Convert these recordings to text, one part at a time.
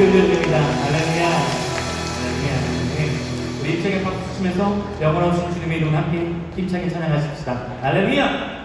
들려드립니다. 할렐루야. 할렐루야. 네. 우리 입장에 박수 치면서 영원하신 주님의 이름을 함께 힘차게 찬양하십시다. 할렐루야.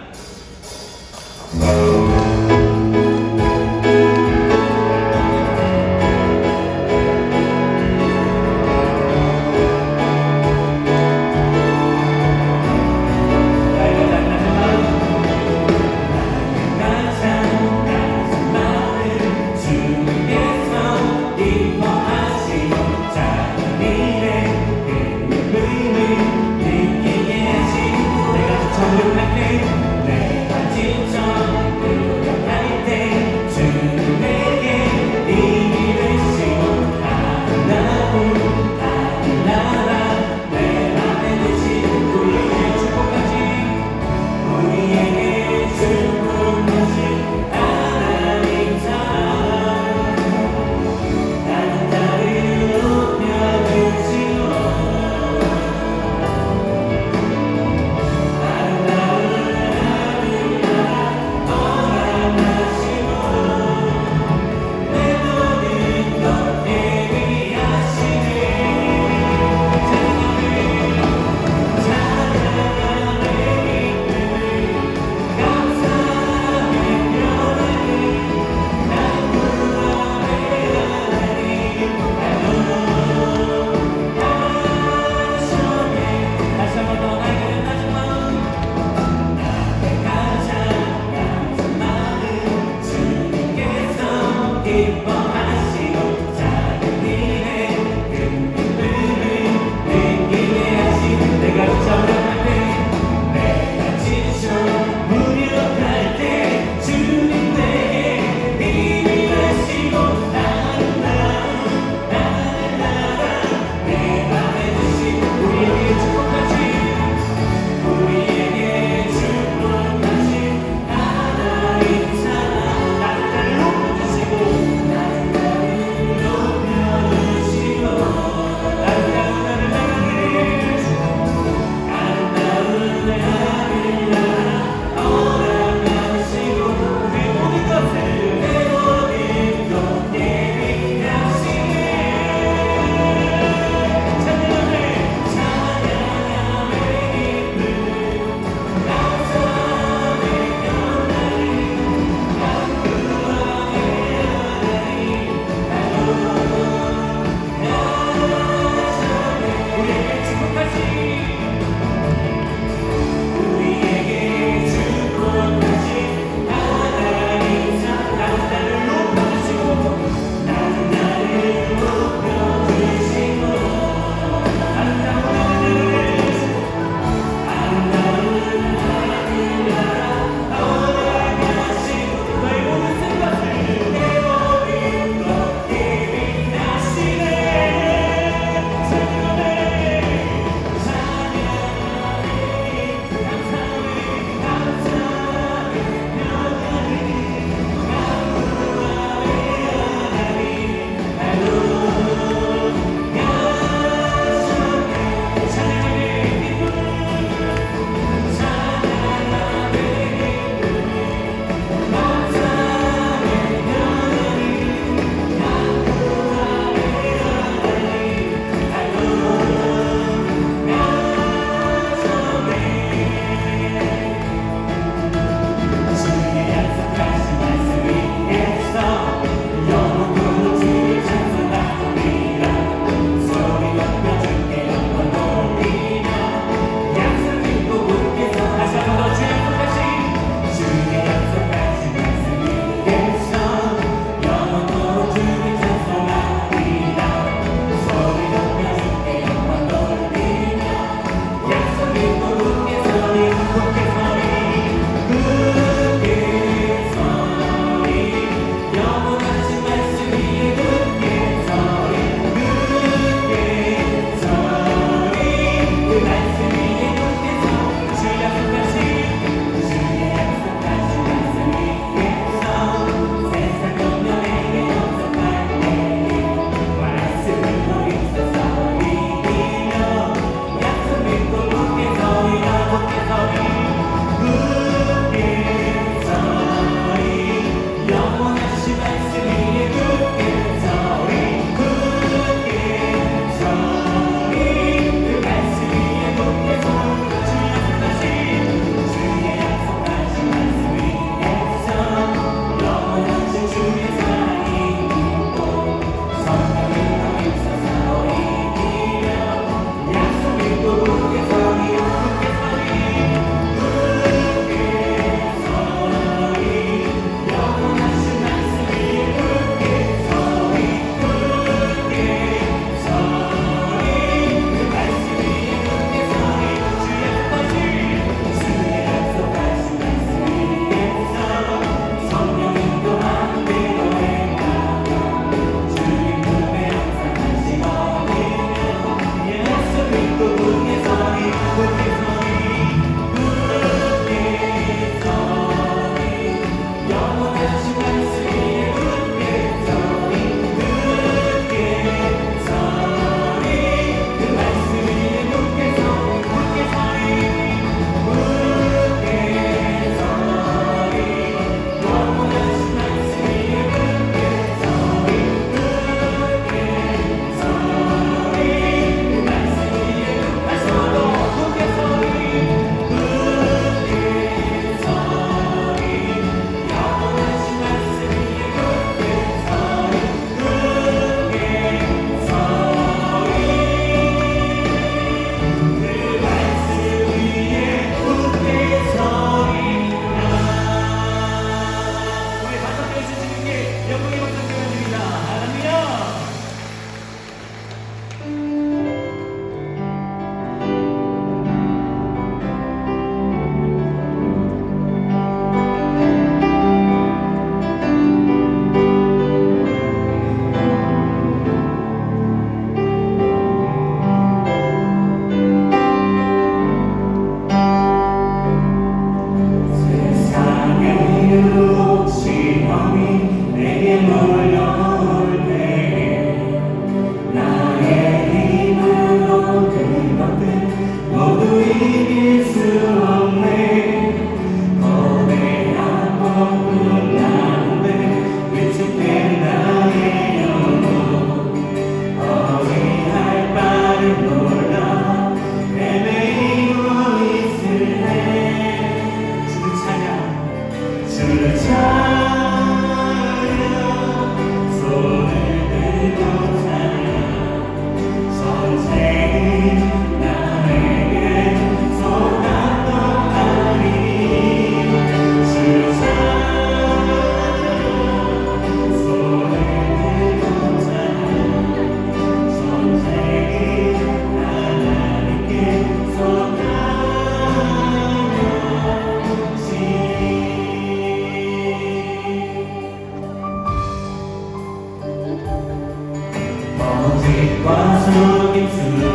과속임수로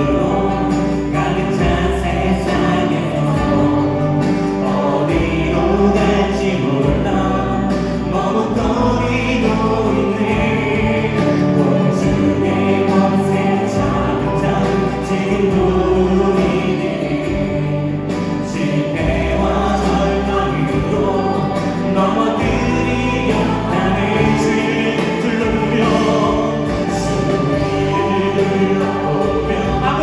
가득 찬 세상에서 어디로 갈지 몰라 머뭇거리고 있네. 공중의 권세 잠잠 지금 우리들이 실패와 절망으로 넘어뜨리려 하는 줄 둘러보며 주위를 둘러보며 아무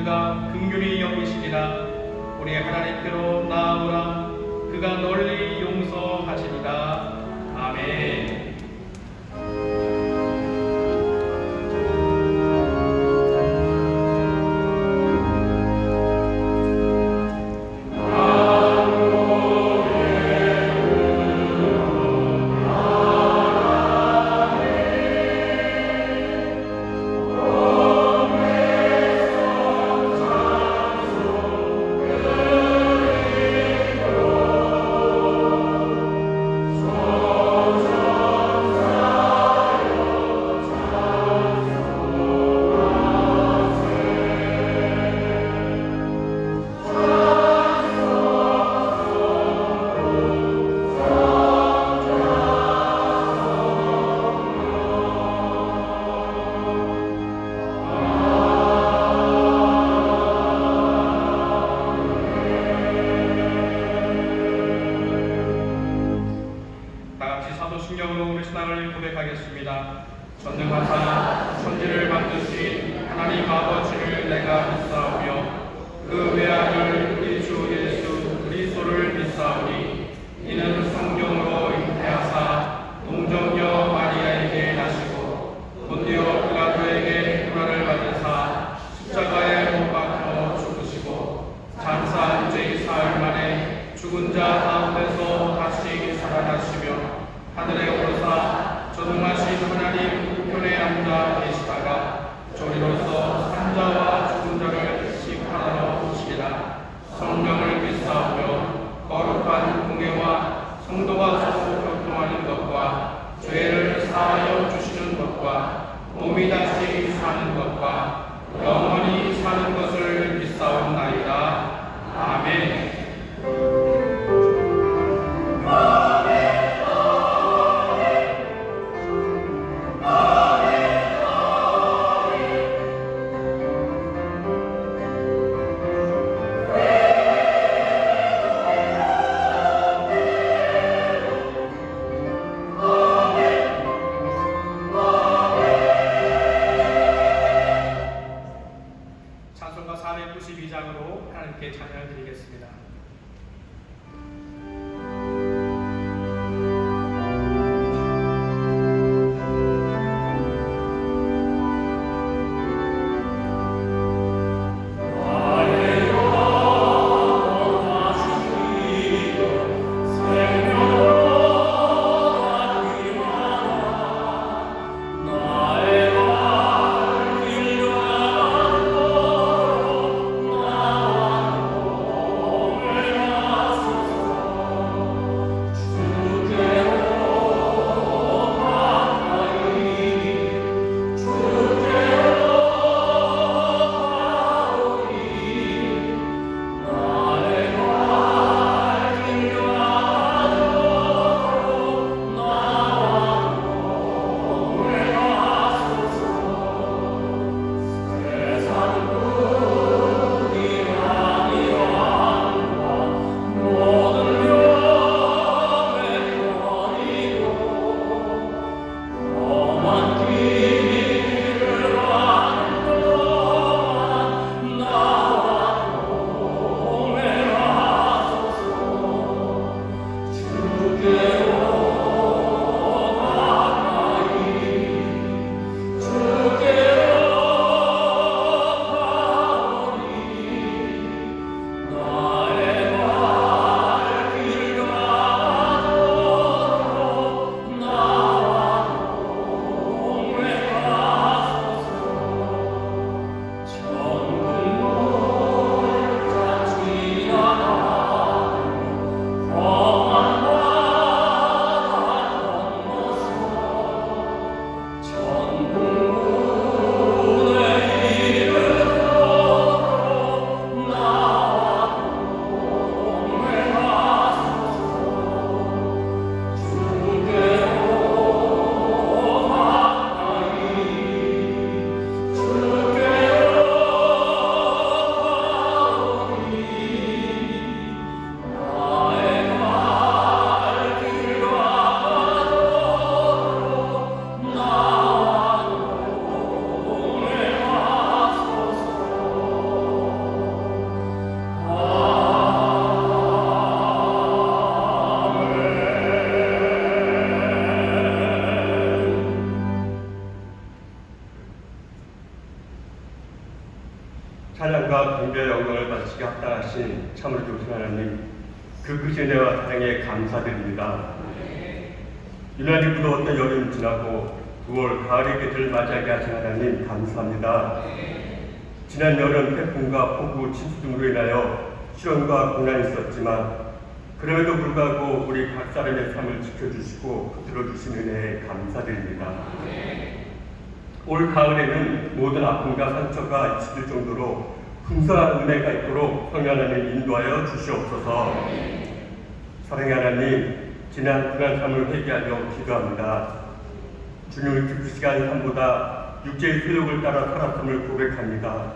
그가 긍휼히 여기시리라. 우리 하나님께로 나아오라. 그가 널리 용서하시리라. 아멘. 신경으로 우리 신앙을 고백하겠습니다. 전능하사 천지를 만드신 하나님 아버지를 내가 믿사오며 그 외아들 우리 주 예수 그리스도를 믿사오니 이는 성경으로 잉태하사 동정녀 마리아에게 나시고 본디오 빌라도에게 고난을 받으사 십자가에 못 박혀 죽으시고 장사 일제히 사흘 만에 죽은 자 가운데서 다시 살아나시며 하늘에 오르사 전능하신 하나님 우편에 앉아 계시다가 조리로서 산자와 죽은 자를 심판하러 오시리라. 성령을 믿사오며 거룩한 공예와 성도가 서로 교통하는 것과 죄를 사하여 주시는 것과 몸이 다시 사는 것과 영원히 사는 것을 믿사옵나이다. 아멘. 찬송가 492장으로 하나님께 찬양을 드리겠습니다. 나 찬양과 경배와 영광을 바치게 합당하신 참으로 좋으신 하나님, 그 크신 은혜와 사랑에 감사드립니다. 유난히 무더웠던 여름이 지나고 9월 가을의 계절을 맞이하게 하신 하나님 감사합니다. 지난 여름 태풍과 폭우, 침수 등으로 인하여 시련과 고난이 있었지만 그럼에도 불구하고 우리 각 사람의 삶을 지켜주시고 붙들어주신 은혜에 감사드립니다. 올 가을에는 모든 아픔과 상처가 잊혀질 정도로 풍성한 은혜가 있도록 성령 하나님 인도하여 주시옵소서. 사랑의 하나님, 지난 그날 삶을 회개하며 기도합니다. 주님을 그 시간 삶보다 육체의 세력을 따라 살았음을 고백합니다.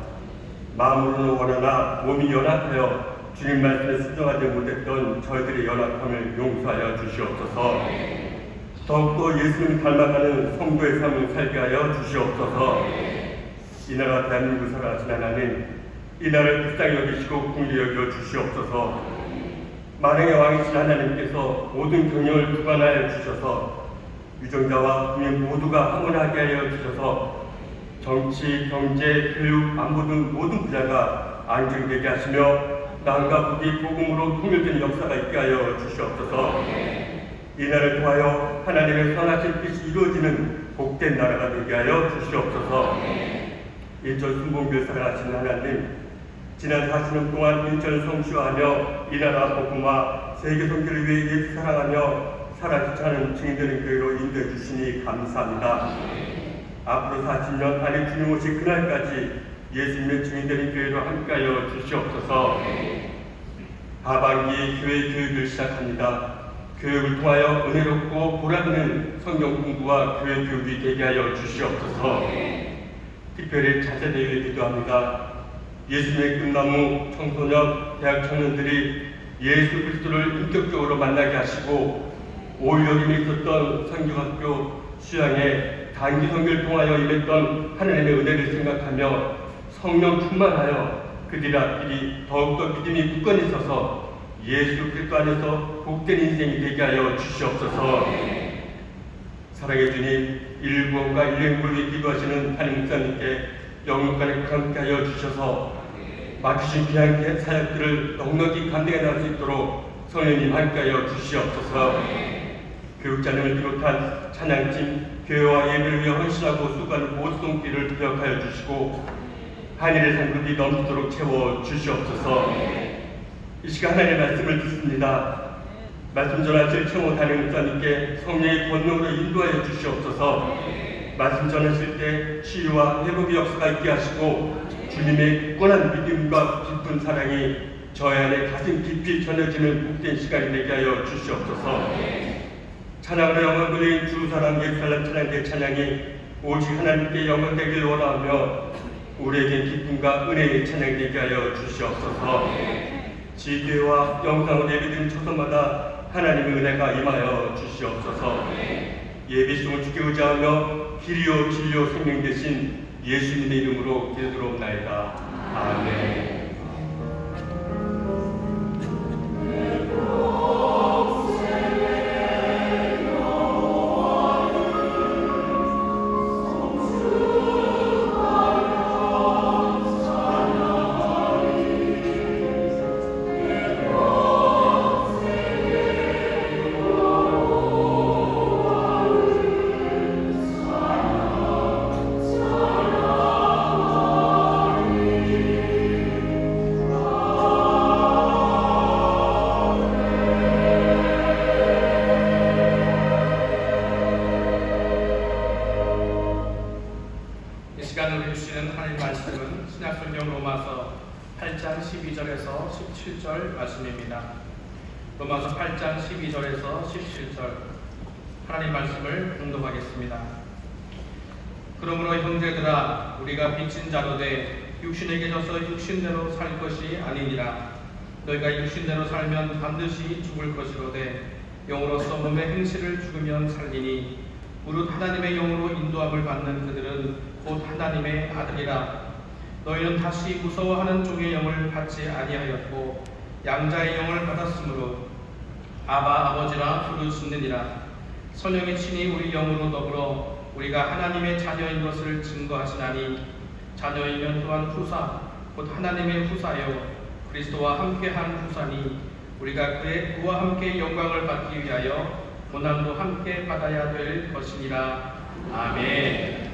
마음으로는 원하나 몸이 연약하여 주님 말씀에 순종하지 못했던 저희들의 연약함을 용서하여 주시옵소서. 더욱더 예수님 닮아가는 성도의 삶을 살게 하여 주시옵소서. 이 나라 대한민국 살아가신 하나님, 이 나라를 불쌍히 여기시고 긍휼히 여겨 주시옵소서. 만행의 왕이신 하나님께서 모든 경영을 주관하여 주셔서 유정자와 국민 모두가 항원하게 하여 주셔서 정치, 경제, 교육, 안보 등 모든 분야가 안정되게 하시며 남과 북이 복음으로 통일되는 역사가 있게 하여 주시옵소서. 이 나라를 통하여 하나님의 선하신 뜻이 이루어지는 복된 나라가 되게 하여 주시옵소서. 인천 순봉교회 살아가신 하나님, 지난 40년 동안 인천을 성취하며 이 나라 복음화 세계 선교를 위해 예수 사랑하며 살아있지 않은 증인되는 교회로 인도해 주시니 감사합니다. 앞으로 40년 안에 주님 오실 그날까지 예수님의 증인되는 교회로 함께하여 주시옵소서. 하반기에 교회 교육을 시작합니다. 교육을 통하여 은혜롭고 보람있는 성경 공부와 교회 교육이 되게 하여 주시옵소서. 특별히 차세대회에 기도합니다. 예수님의 꿈나무 청소년, 대학 청년들이 예수 그리스도를 인격적으로 만나게 하시고 올 여름에 있었던 선교학교 수양에 단기 선교를 통하여 임했던 하나님의 은혜를 생각하며 성령 충만하여 그들 앞길이 더욱더 믿음이 굳건히 있어서 예수 그리스도 안에서 복된 인생이 되게 하여 주시옵소서. 사랑해 주님, 일구원과 일행을 위해 기도하시는 하나님 목사님께 영육간에 함께하여 주셔서 맡기신 귀한 사역들을 넉넉히 감당해 나갈 수 있도록 성령님 함께하여 주시옵소서. 교육자님을 비롯한 찬양팀, 교회와 예배를 위해 헌신하고 수고하는 모든 손길을 기억하여 주시고 하늘의 상급이 넘치도록 채워 주시옵소서. 이 시간 하나님의 말씀을 듣습니다. 말씀 전하실 최모 담임 목사님께 성령의 권능으로 인도하여 주시옵소서. 말씀 전하실 때 치유와 회복의 역사가 있게 하시고 주님의 굳건한 믿음과 깊은 사랑이 저희 안에 가슴 깊이 전해지는 복된 시간이 되게 하여 주시옵소서. 찬양으로 영광 돌린 주 사랑 예루살렘 찬양대 찬양이 오직 하나님께 영광 되길 원하며 우리에게 기쁨과 은혜의 찬양 되게 하여 주시옵소서. 지교와 영상을 예배드린 초선마다 하나님의 은혜가 임하여 주시옵소서. 예배 시종을 주께 의지하며 길이요 진리요 생명 되신 예수님의 이름으로 기도드리옵나이다. 아멘. 신약성경 로마서 8장 12절에서 17절 말씀입니다. 로마서 8장 12절에서 17절 하나님 말씀을 공독하겠습니다. 그러므로 형제들아 우리가 빚진 자로 돼 육신에게 져서 육신대로 살 것이 아니니라. 너희가 육신대로 살면 반드시 죽을 것이로되 영으로서 몸의 행실을 죽으면 살리니 무릇 하나님의 영으로 인도함을 받는 그들은 곧 하나님의 아들이라. 너희는 다시 무서워하는 종의 영을 받지 아니하였고 양자의 영을 받았으므로 아바 아버지라 부르시느니라. 성령이 친히 우리 영으로 더불어 우리가 하나님의 자녀인 것을 증거하시나니 자녀이면 또한 후사 곧 하나님의 후사요 그리스도와 함께한 후사니 우리가 그와 함께 영광을 받기 위하여 고난도 함께 받아야 될 것이니라. 아멘.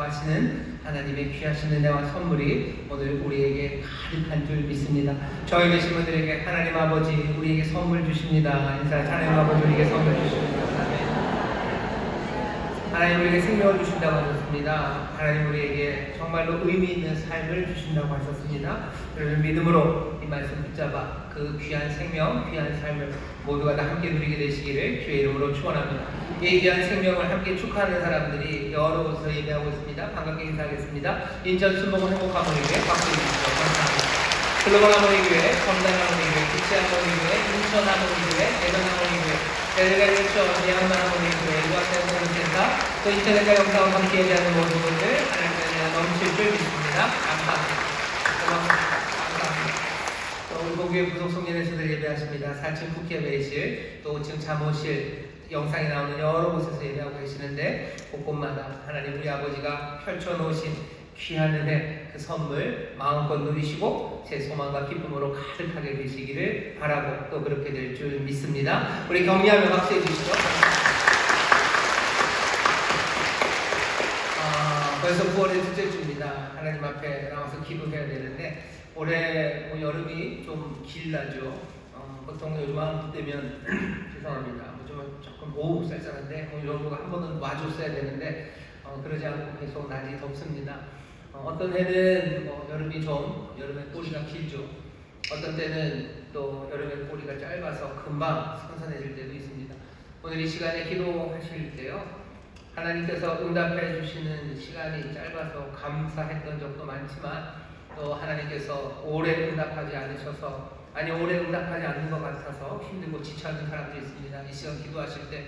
하시는 하나님의 귀하신 은혜와 선물이 오늘 우리에게 가득한 줄 믿습니다. 저희 계신 분들에게 하나님 아버지 우리에게 선물 주십니다. 인사 하나님 아버지 우리에게 선물 주십니다. 하나님 우리에게 생명을 주신다고 하셨습니다. 하나님 우리에게 정말로 의미 있는 삶을 주신다고 하셨습니다. 그래서 믿음으로 이 말씀 붙잡아 그 귀한 생명, 귀한 삶을 모두가 다 함께 누리게 되시기를 주의 이름으로 축원합니다. 이 귀한 생명을 함께 축하하는 사람들이 여러 곳에서 예배하고 있습니다. 반갑게 인사하겠습니다. 인천 순복음 행복하모니교회 박수해 주시죠. 감사합니다. 글로벌 하모니교회, 성단 하모니교회, 국제 하모니교회, 인천 하모니교회, 대전 하모니교회, 델레가 인천, 미얀마 하모니교회, 유학생공센터, 또 인터넷과 영상을 함께 예배하는 모든 분들 하나님의 은혜가 넘칠 줄 믿습니다. 감사합니다. 우리 고교회 부속 성년에서들 예배하십니다. 4층 국회 매실, 또 5층 잠옷실, 영상에 나오는 여러 곳에서 예배하고 계시는데 곳곳마다 하나님 우리 아버지가 펼쳐놓으신 귀한 은혜 그 선물 마음껏 누리시고 제 소망과 기쁨으로 가득하게 되시기를 바라고 또 그렇게 될 줄 믿습니다. 우리 격려하며 박수해 주시죠. 벌써 9월의 둘째 주입니다. 하나님 앞에 나와서 기도해야 되는데 올해 여름이 좀 길다죠. 보통 요맘 되면 죄송합니다. 좀 조금 오후 쌀쌀한데 이런 거가 한 번은 와줬어야 되는데 그러지 않고 계속 낮이 덥습니다. 어떤 해는 여름이 좀 여름에 꼬리가 길죠. 어떤 때는 또 여름에 꼬리가 짧아서 금방 선선해질 때도 있습니다. 오늘 이 시간에 기도하실 때요. 하나님께서 응답해 주시는 시간이 짧아서 감사했던 적도 많지만 또 하나님께서 오래 응답하지 않으셔서 오래 응답하지 않는 것 같아서 힘들고 지쳐하는 사람들이 있습니다. 이 시간 기도하실 때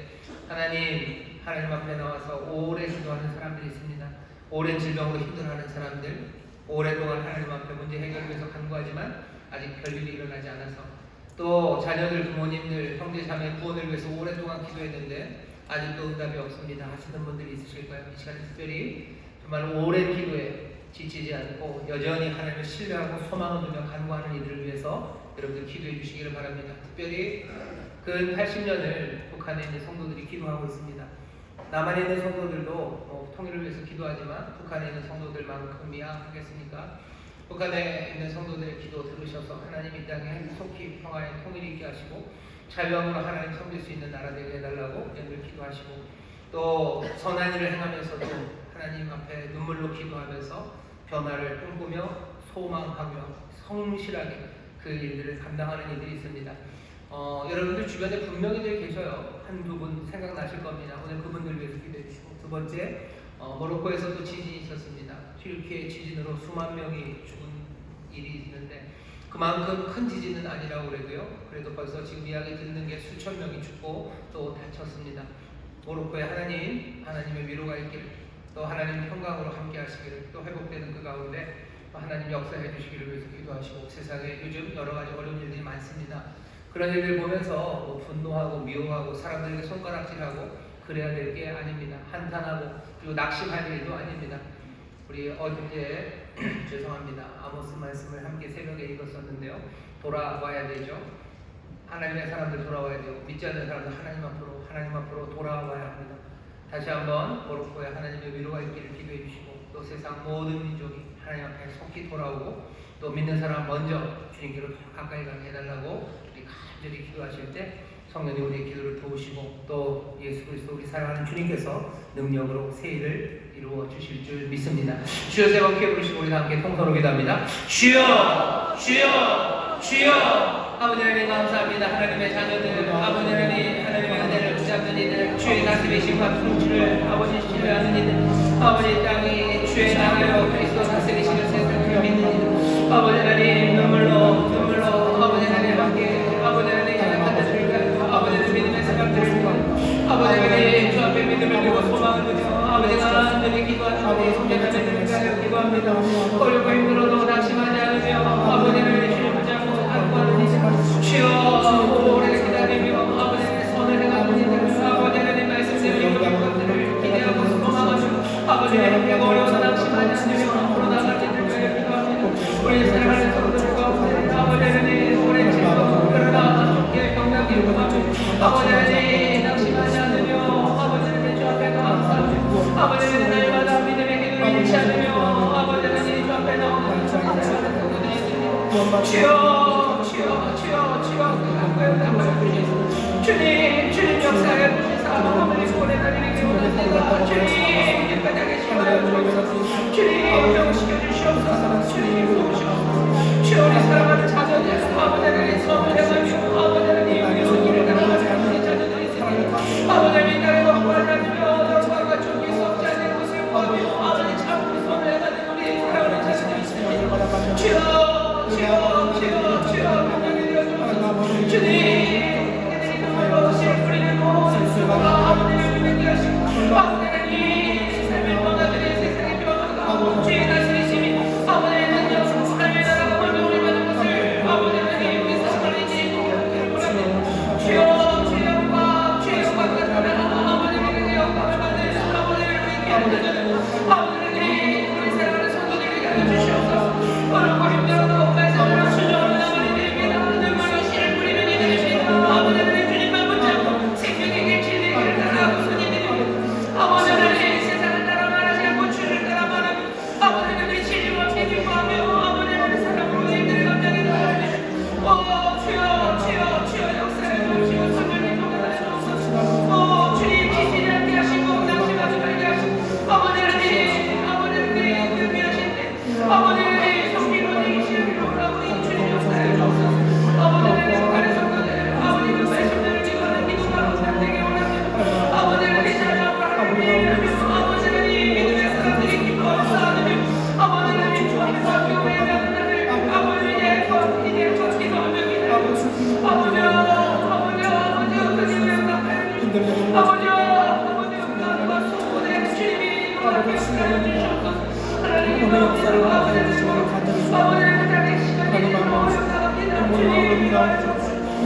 하나님 앞에 나와서 오래 기도하는 사람들이 있습니다. 오랜 질병으로 힘들어하는 사람들, 오랫동안 하나님 앞에 문제 해결을 위해서 간구하지만 아직 별일이 일어나지 않아서 또 자녀들, 부모님들, 형제, 자매 구원을 위해서 오랫동안 기도했는데 아직도 응답이 없습니다 하시는 분들이 있으실까요? 이 시간에 특별히 정말 오랜 기도에 지치지 않고 여전히 하나님을 신뢰하고 소망을 두며 간구하는 이들을 위해서 여러분들 기도해 주시기를 바랍니다. 특별히 근 80년을 북한에 있는 성도들이 기도하고 있습니다. 남한에 있는 성도들도 통일을 위해서 기도하지만 북한에 있는 성도들만큼이야 하겠습니까? 북한에 있는 성도들의 기도 들으셔서 하나님 이 땅에 속히 평화의 통일이 있게 하시고 자유함으로 하나님 섬길 수 있는 나라 되게 해달라고 늘 기도하시고 또 선한 일을 행하면서도 하나님 앞에 눈물로 기도하면서 변화를 꿈꾸며 소망하며 성실하게 그 일들을 감당하는 이들이 있습니다. 여러분들 주변에 분명히들 계셔요. 한두 분 생각나실 겁니다. 오늘 그분들 위해서 기도해 주시고 두 번째 모로코에서도 지진이 있었습니다. 튀르키예 지진으로 수만 명이 죽은 일이 있는데 그만큼 큰 지진은 아니라고 그래도 벌써 지금 이야기 듣는 게 수천 명이 죽고 또 다쳤습니다. 모로코에 하나님의 위로가 있기를 또 하나님 평강으로 함께 하시기를 또 회복되는 그 가운데 하나님 역사해 주시기를 위해서 기도하시고 세상에 요즘 여러 가지 어려운 일들이 많습니다. 그런 일을 보면서 분노하고 미워하고 사람들에게 손가락질하고 그래야 될 게 아닙니다. 한탄하고 그리고 낙심할 일도 아닙니다. 우리 어제 죄송합니다. 아모스 말씀을 함께 새벽에 읽었었는데요. 돌아와야 되죠. 하나님의 사람들 돌아와야 되고 믿지 않는 사람들 하나님 앞으로 돌아와야 합니다. 다시 한번 모로코에 하나님의 위로가 있기를 기도해 주시고 또 세상 모든 민족이 하나님 앞에 속히 돌아오고 또 믿는 사람 먼저 주님께로 가까이 가게 해달라고 우리 간절히 기도하실 때 성령님 우리의 기도를 도우시고 또 예수 그리스도 우리 사랑하는 주님께서 능력으로 새 일을 이루어 주실 줄 믿습니다. 주여 세 번 크게 부르시고 우리 다 함께 통성으로 기도합니다. 주여 주여 주여. 아버지 하나님 감사합니다. 하나님의 자녀들 아버지 하나님의 은혜를 붙잡는 이들 주의 다스리의 심판 통치를 아버지 신뢰하는 이들 아버지 땅이 주의 나라로 그리스도 다스리시는 세상을 믿는 이들 아버지 하나님 눈물로 아버지 하나님 함께 아버지 하나님 받아들일까요? 아버지 하나님 믿음의 생각들을 아버지 하나님 주 앞에 믿음을 두고 소망을 두며 아버지가 늘 기도하는 우리 손자들을 위하여 기도합니다. 어렵고 힘들어도 낙심하지 않으며 아버지 하나님 주님 붙잡고 간구하는 이들 주여 오래 기다리며 아버지 하나님 선을 행하는 이들 아버지 하나님 말씀대로 이루는 것들을 기대하고 소망하며 아버지 하나님 어려워서 낙심하지 않으며 앞으로 나갈 이들 위하여 기도합니다. 우리 사랑하는 성도들과 아버지 하나님 오랜 질병 그러나 함께 경력이 일어나며 아버지 하나님 낙심하지 않으며 아버지 하나님 주 앞에 감사하며 아버지 하나님 날마다 믿음의 기도를 잃지 않으며 아버지 하나님 주 앞에 나오는 사랑하는 성도들이 있습니다. 주님 역사에 주시사 하나님의 손에 달리기 원합니다. 주님 길가에 계시하여 주옵소서. 주님 병시켜 주시옵소서. 주님 도우시옵소서. 주여 우리 사랑하는 자녀들 아버지 하나님 선을 행하며 아버지 하나님 이런 길을 따라가지 우리 자녀들이 있습니다. 아버지 하나님 나의 먹고를 나누며 영광과 존귀 썩지 않는 것을 구하며 아버지 참으로 선을 행하는 우리 사랑하는 자녀들이 있습니다. 주여 감당이 되어주옵소서. 주님 그들이 뿌리는 모든 아버지를 믿게 하시고 아버지 하나님 삶을 변화들이 세상의 변화가 주의 다스리심이 아버지 하나님 하나님의 나라가 번영을 받는 것을 아버지 하나님 우리 사랑하는 이들이 보기를 원합니다. 주여 주의 영광 같으나 아버지 하나님의 영광을 받는 아버지를 믿게 하는 아버지 하나님 우리 사랑하는 성도들에게 알려주시옵소서. 어렵고 힘들어도 말씀으로 순종으로 나가는 이들입니다. 눈물로 씨를 뿌리는 이들입니다. 아버지 하나님 주님만 붙잡고 생명의 길을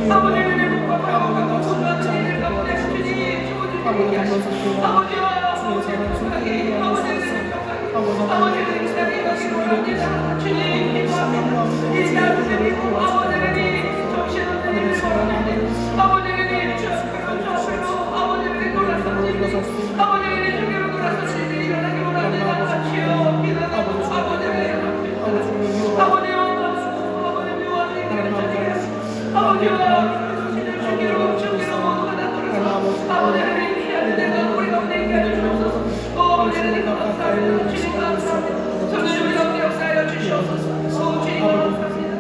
아버지 은혜 복받고 소중한 일을 가운데 주님 주님께 하시고 아버지와 아버지 평강이 아버지는 아버지는 사랑이 원합니다. 주님 기도합니다. 이 자들을 믿고 아버지는 정신없는 일을 원합니다. 아버지는 주께로 아버지는 돌아서지 아버지는 주께로 돌아서지 일어나기 원합니다. 주여 기도하고 아버지는 아버지와 아버지와 주께로 모두가 다 돌아서 아버지는 귀한 데가 우리 가운데 있게 하여 주옵소서. 아버지는 감사합니다. 주님 감사합니다. 성령 우리 가운데 역사하여 주시옵소서. 주님 감사합니다.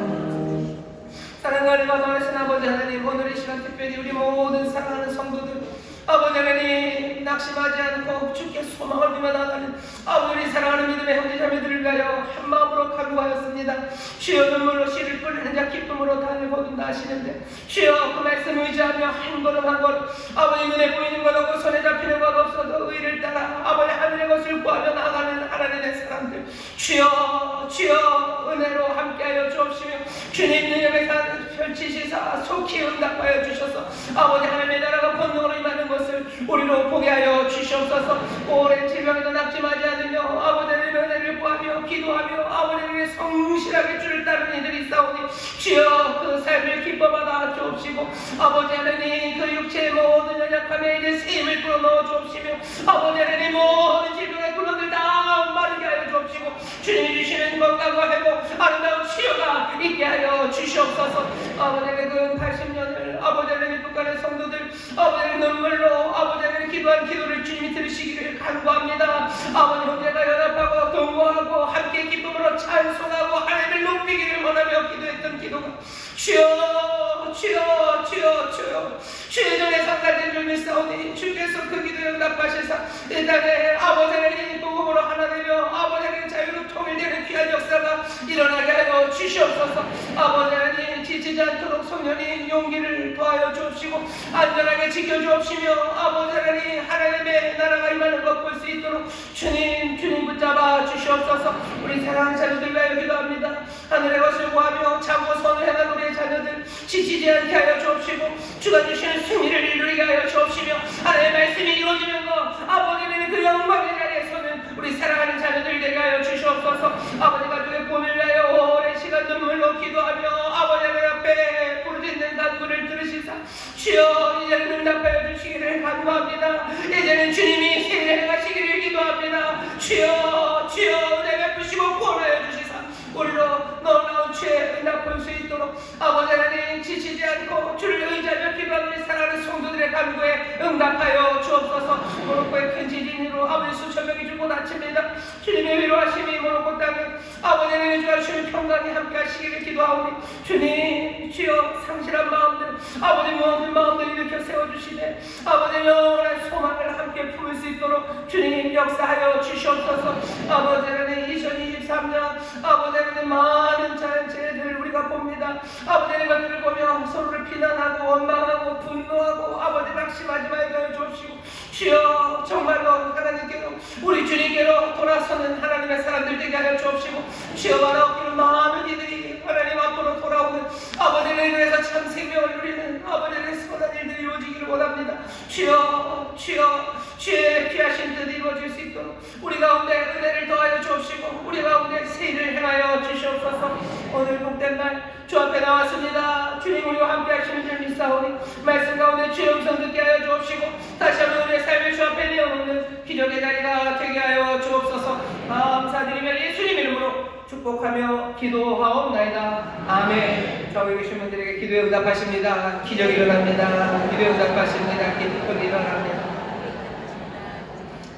사랑하는 거룩하신 아버지 하나님, 오늘 이 시간 특별히 우리 모든 사랑하는 성도들 아버지 하나님 낙심하지 않고 주께 소망을 비며 나가는 아버지 사랑하는 믿음의 형제자매들을 위하여 한 마음으로 간구하였습니다. 주여 눈물로 씨를 뿌리는 자 기쁨으로 단을 거둔다 하시는데 주여 그 말씀 의지하며 한 걸음 한 걸음 아버지 눈에 보이는 것 없고 손에 잡히는 것 없어도 의를 따라 아버지 하늘의 것을 구하며 나가는 하나님의 사람들 주여 주여 은혜로 함께하여 주옵시며 주님 능력의 산 펼치시사 속히 응답하여 주셔서 아버지 하나님의 나라가 권능으로 임하는 것을 우리로 보게 하여 주시옵소서. 오랜 질병에도 낙심하지 않으며 아버지의 은혜를 구하며 기도하며 아버지의 성실하게 주를 따르는 이들이 있사오니 주여 그 삶을 기뻐받아 주옵시고 아버지 하나님 그 육체의 모든 연약함에 이제 새 힘을 불어넣어 주옵시며 아버지 하나님 모든 질병의 근원들 다 마르게 하여 주옵시고 주님이 주시는 건강과 회복 아름다운 치유가 있게 하여 주시옵소서. 아버지 하나님 그 80년을 아버지 하나님 북한의 성도들 아버지 하나님 눈물로 아버지 하나님 기도한 기도를 주님이 들으시기를 간구합니다. 아버지 형제가 연합하고 동거하고 함께 기쁨으로 찬송하고 하나님을 높이기를 원하며 기도했던 기도가 주여 주여 주여 주여 주의 전에 상달된 줄 믿사오니 주께서 그 기도에 응답하시사 이 땅에 아버지 하나님 복음으로 하나 되며 아버지 하나님 자유로 통일되는 귀한 역사가 일어나게 하여 주시옵소서. 아버지 하나님 지치지 않도록 성령님 용기를 더하여 주옵시고 안전하게 지켜주옵시며 아버지 하나님 하나님의 나라가 임하는 것 볼 수 있도록 주님 붙잡아 주시옵소서. 우리 사랑하는 자녀들 위하여 기도합니다. 하늘의 것을 구하며 참고 선을 행한 우리의 자녀들 지치지 않게 하여 주옵시고 주가 주시는 승리를 이루게 하여 주옵시며 하나님의 말씀이 이루어지는 것 아버지는 그 영광의 자리에 서는 우리 사랑하는 자녀들 되게 하여 주시옵소서. 아버지 가족의 본을 위하여 오랜 시간 눈물로 기도하며 아버지 하나님 앞에 부르짖는 간구를 들으시사 주여 이제는 응답하여 주시기를 간구합니다. 이제는 주님이 세례를 행하시기를 기도합니다. 주여 주여 은혜 베푸시고 구원하여 주시사 우리로 놀라운 죄에 응답할 수 있도록 아버지 하나님 지치지 않고 주를 의지하며 기도하는 사랑하는 성도들의 간구에 응답하여 주옵소서. 모로코의 큰 지진으로 아버지 수천 명이 죽고 다칩니다. 주님의 위로하심이 모로코 땅에 아버지 하나님 주하시는 평강이 함께 하시기를 기도하오니 주님 주여 상실한 마음들 아버지 모든 마음들 일으켜 세워주시네 아버지 영원한 소망을 함께 품을 수 있도록 주님 역사하여 주시옵소서. 아버지 하나님 2023년 아버지 하나님 많은 자연재해들을 우리가 봅니다. 아버지 하나님 것들을 보며 서로를 비난하고 원망하고 분노하고 아버지 낙심하지 말게 하여 주옵시고 주여 정말로 하나님께로 우리 주님께로 돌아서는 하나님의 사람들 되게 하여 주옵시고 주여 바라옵기를 많은 이들이 하나님 앞으로 돌아오는 아버지를 위해서 참 생명을 누리는 아버지의 선한 일들이 이루어지기를 원합니다. 주여 주여 주의 귀하신 뜻 이루어질 수 있도록 우리 가운데 은혜를 더하여 주옵시고 우리 가운데 세일을 행하여 주시옵소서. 오늘 복된 날 주 앞에 나왔습니다. 주님 우리와 함께 하시는 줄 믿사오니 말씀 가운데 주의 음성 듣게 하여 주옵시고 다시 한번 우리의 삶을 주 앞에 내어놓는 기적의 자리가 되게 하여 주옵소서. 감사드리며 예수님 이름으로 축복하며 기도하옵나이다. 아멘. 좌우에 계신 분들에게 기도에 응답하십니다. 기적이 일어납니다. 기도에 응답하십니다. 기적이 일어납니다.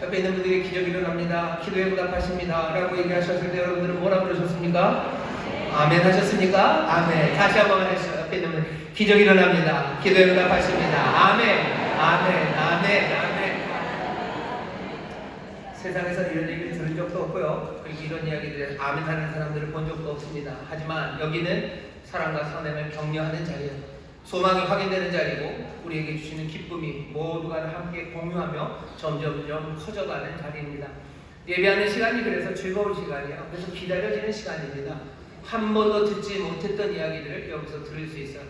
옆에 있는 분들에게 기적이 일어납니다. 기도에 응답하십니다. 라고 얘기하셨을 때 여러분들은 뭐라 그러셨습니까? 아멘 하셨습니까? 아멘. 다시 한번 하시죠. 옆에 있는 분 기적이 일어납니다. 기도에 응답하십니다. 아멘. 아멘. 아멘. 아멘. 세상에서 이런 얘기를 들은 적도 없고요. 그리고 이런 이야기들에 아멘 하는 사람들을 본 적도 없습니다. 하지만 여기는 사랑과 선행을 격려하는 자리예요. 소망이 확인되는 자리고 우리에게 주시는 기쁨이 모두가 함께 공유하며 점점점 커져가는 자리입니다. 예배하는 시간이 그래서 즐거운 시간이에요. 그래서 기다려지는 시간입니다. 한 번도 듣지 못했던 이야기들을 여기서 들을 수 있어요.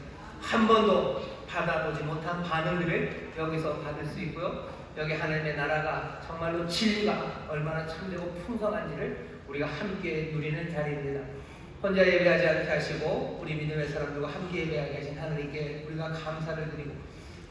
한 번도 받아보지 못한 반응들을 여기서 받을 수 있고요. 여기 하나님의 나라가 정말로 진리가 얼마나 참되고 풍성한지를 우리가 함께 누리는 자리입니다. 혼자 예배하지 않게 하시고 우리 믿음의 사람들과 함께 예배하게 하신 하나님께 우리가 감사를 드리고,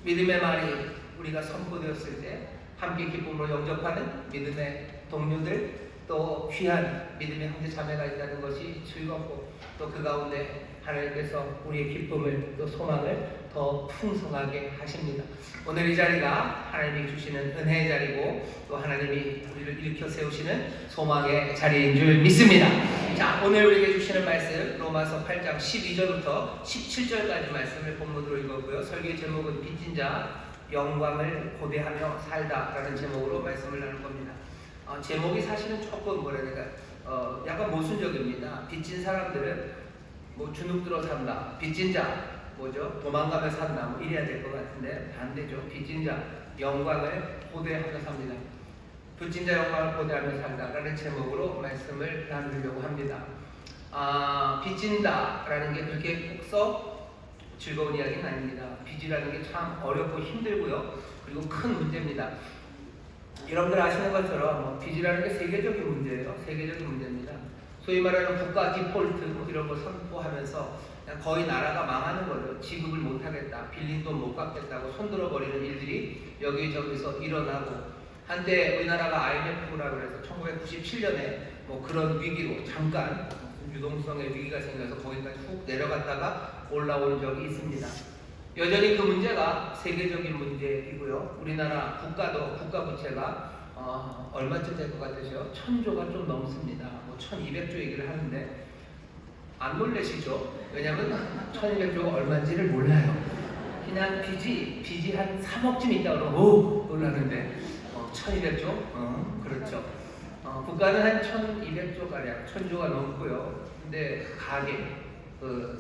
믿음의 말이 우리가 선포되었을 때 함께 기쁨으로 영접하는 믿음의 동료들, 또 귀한 믿음의 형제 자매가 있다는 것이 즐겁고, 또 그 가운데 하나님께서 우리의 기쁨을 또 소망을 더 풍성하게 하십니다. 오늘 이 자리가 하나님이 주시는 은혜의 자리고, 또 하나님이 우리를 일으켜 세우시는 소망의 자리인 줄 믿습니다. 자, 오늘 우리에게 주시는 말씀 로마서 8장 12절부터 17절까지 말씀을 본문으로 읽었고요. 설교의 제목은 빚진 자 영광을 고대하며 살다라는 제목으로 말씀을 나눌 겁니다. 제목이 사실은 조금 뭐라 해야 될까, 약간 모순적입니다. 빚진 사람들은 뭐 주눅 들어 산다, 빚진 자 뭐죠? 도망가며 산다, 뭐 이래야 될 것 같은데 반대죠. 빚진 자 영광을 고대하며 삽니다. 빚진 자 영광을 고대하며 산다라는 제목으로 말씀을 나누려고 합니다. 빚진다라는 게 그렇게 꼭서 즐거운 이야기는 아닙니다. 빚이라는 게 참 어렵고 힘들고요. 그리고 큰 문제입니다. 여러분들 아시는 것처럼 빚이라는 게 세계적인 문제예요. 세계적인 문제입니다. 소위 말하는 국가 디폴트 뭐 이런 거 선포하면서 거의 나라가 망하는 거죠. 지급을 못하겠다, 빌린 돈 못 갚겠다고 손들어 버리는 일들이 여기저기서 일어나고, 한때 우리나라가 IMF라고 해서 1997년에 뭐 그런 위기로 잠깐 유동성의 위기가 생겨서 거기까지 훅 내려갔다가 올라온 적이 있습니다. 여전히 그 문제가 세계적인 문제이고요. 우리나라 국가도 국가 부채가 얼마쯤 될 것 같으세요? 1000조가 좀 넘습니다. 뭐 1200조 얘기를 하는데 안 놀라시죠? 왜냐면 1200조가 얼마인지를 몰라요. 그냥 빚이 한 3억쯤 있다 그러면 오 놀라는데 1200조? 그렇죠. 국가는 한 1200조 가량, 1000조가 넘고요. 근데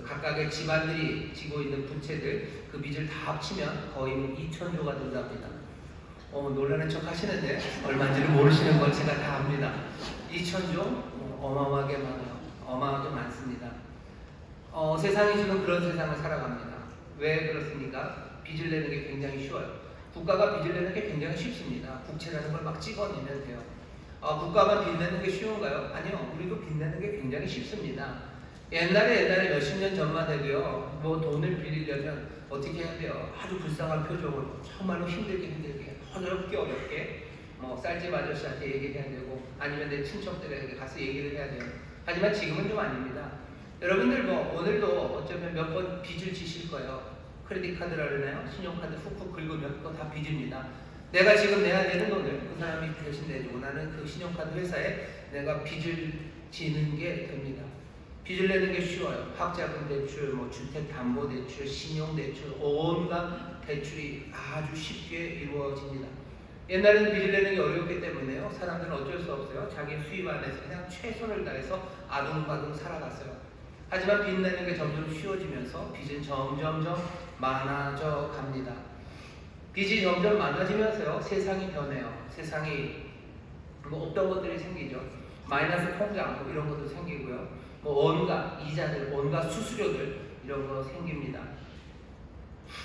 각각의 집안들이 지고 있는 부채들, 그 빚을 다 합치면 거의 2000조가 된답니다. 놀라는 척 하시는데 얼마인지를 모르시는 걸 제가 다 압니다. 2000조? 어마어마하게 많아요. 어마어마하게 많습니다. 세상이 지금 그런 세상을 살아갑니다. 왜 그렇습니까? 빚을 내는 게 굉장히 쉬워요. 국가가 빚을 내는 게 굉장히 쉽습니다. 국채라는 걸 막 찍어내면 돼요. 국가만 빚 내는 게 쉬운가요? 아니요. 우리도 빚 내는 게 굉장히 쉽습니다. 옛날에 몇십 년 전만 해도요, 뭐 돈을 빌리려면 어떻게 해야 돼요? 아주 불쌍한 표정으로 정말로 힘들게 어렵게 뭐 쌀집 아저씨한테 얘기를 해야 되고, 아니면 내 친척들에게 가서 얘기를 해야 돼요. 하지만 지금은 좀 아닙니다. 여러분들 뭐 오늘도 어쩌면 몇 번 빚을 지실 거예요. 크레딧 카드라 그러나요? 신용카드 훅훅 긁으면 그거 다 빚입니다. 내가 지금 내야 되는 돈을 그 사람이 대신 내주고, 나는 그 신용카드 회사에 내가 빚을 지는 게 됩니다. 빚을 내는 게 쉬워요. 학자금 대출, 뭐 주택담보대출, 신용대출, 온갖 대출이 아주 쉽게 이루어집니다. 옛날에는 빚을 내는 게 어렵기 때문에요, 사람들은 어쩔 수 없어요. 자기 수입 안에서 그냥 최선을 다해서 아둥바둥 살아갔어요. 하지만 빚 내는 게 점점 쉬워지면서 빚은 점점점 많아져 갑니다. 빚이 점점 많아지면서요, 세상이 변해요. 세상이 뭐 없던 것들이 생기죠. 마이너스 통장 뭐 이런 것도 생기고요. 뭐 온갖 이자들, 온갖 수수료들 이런 거 생깁니다.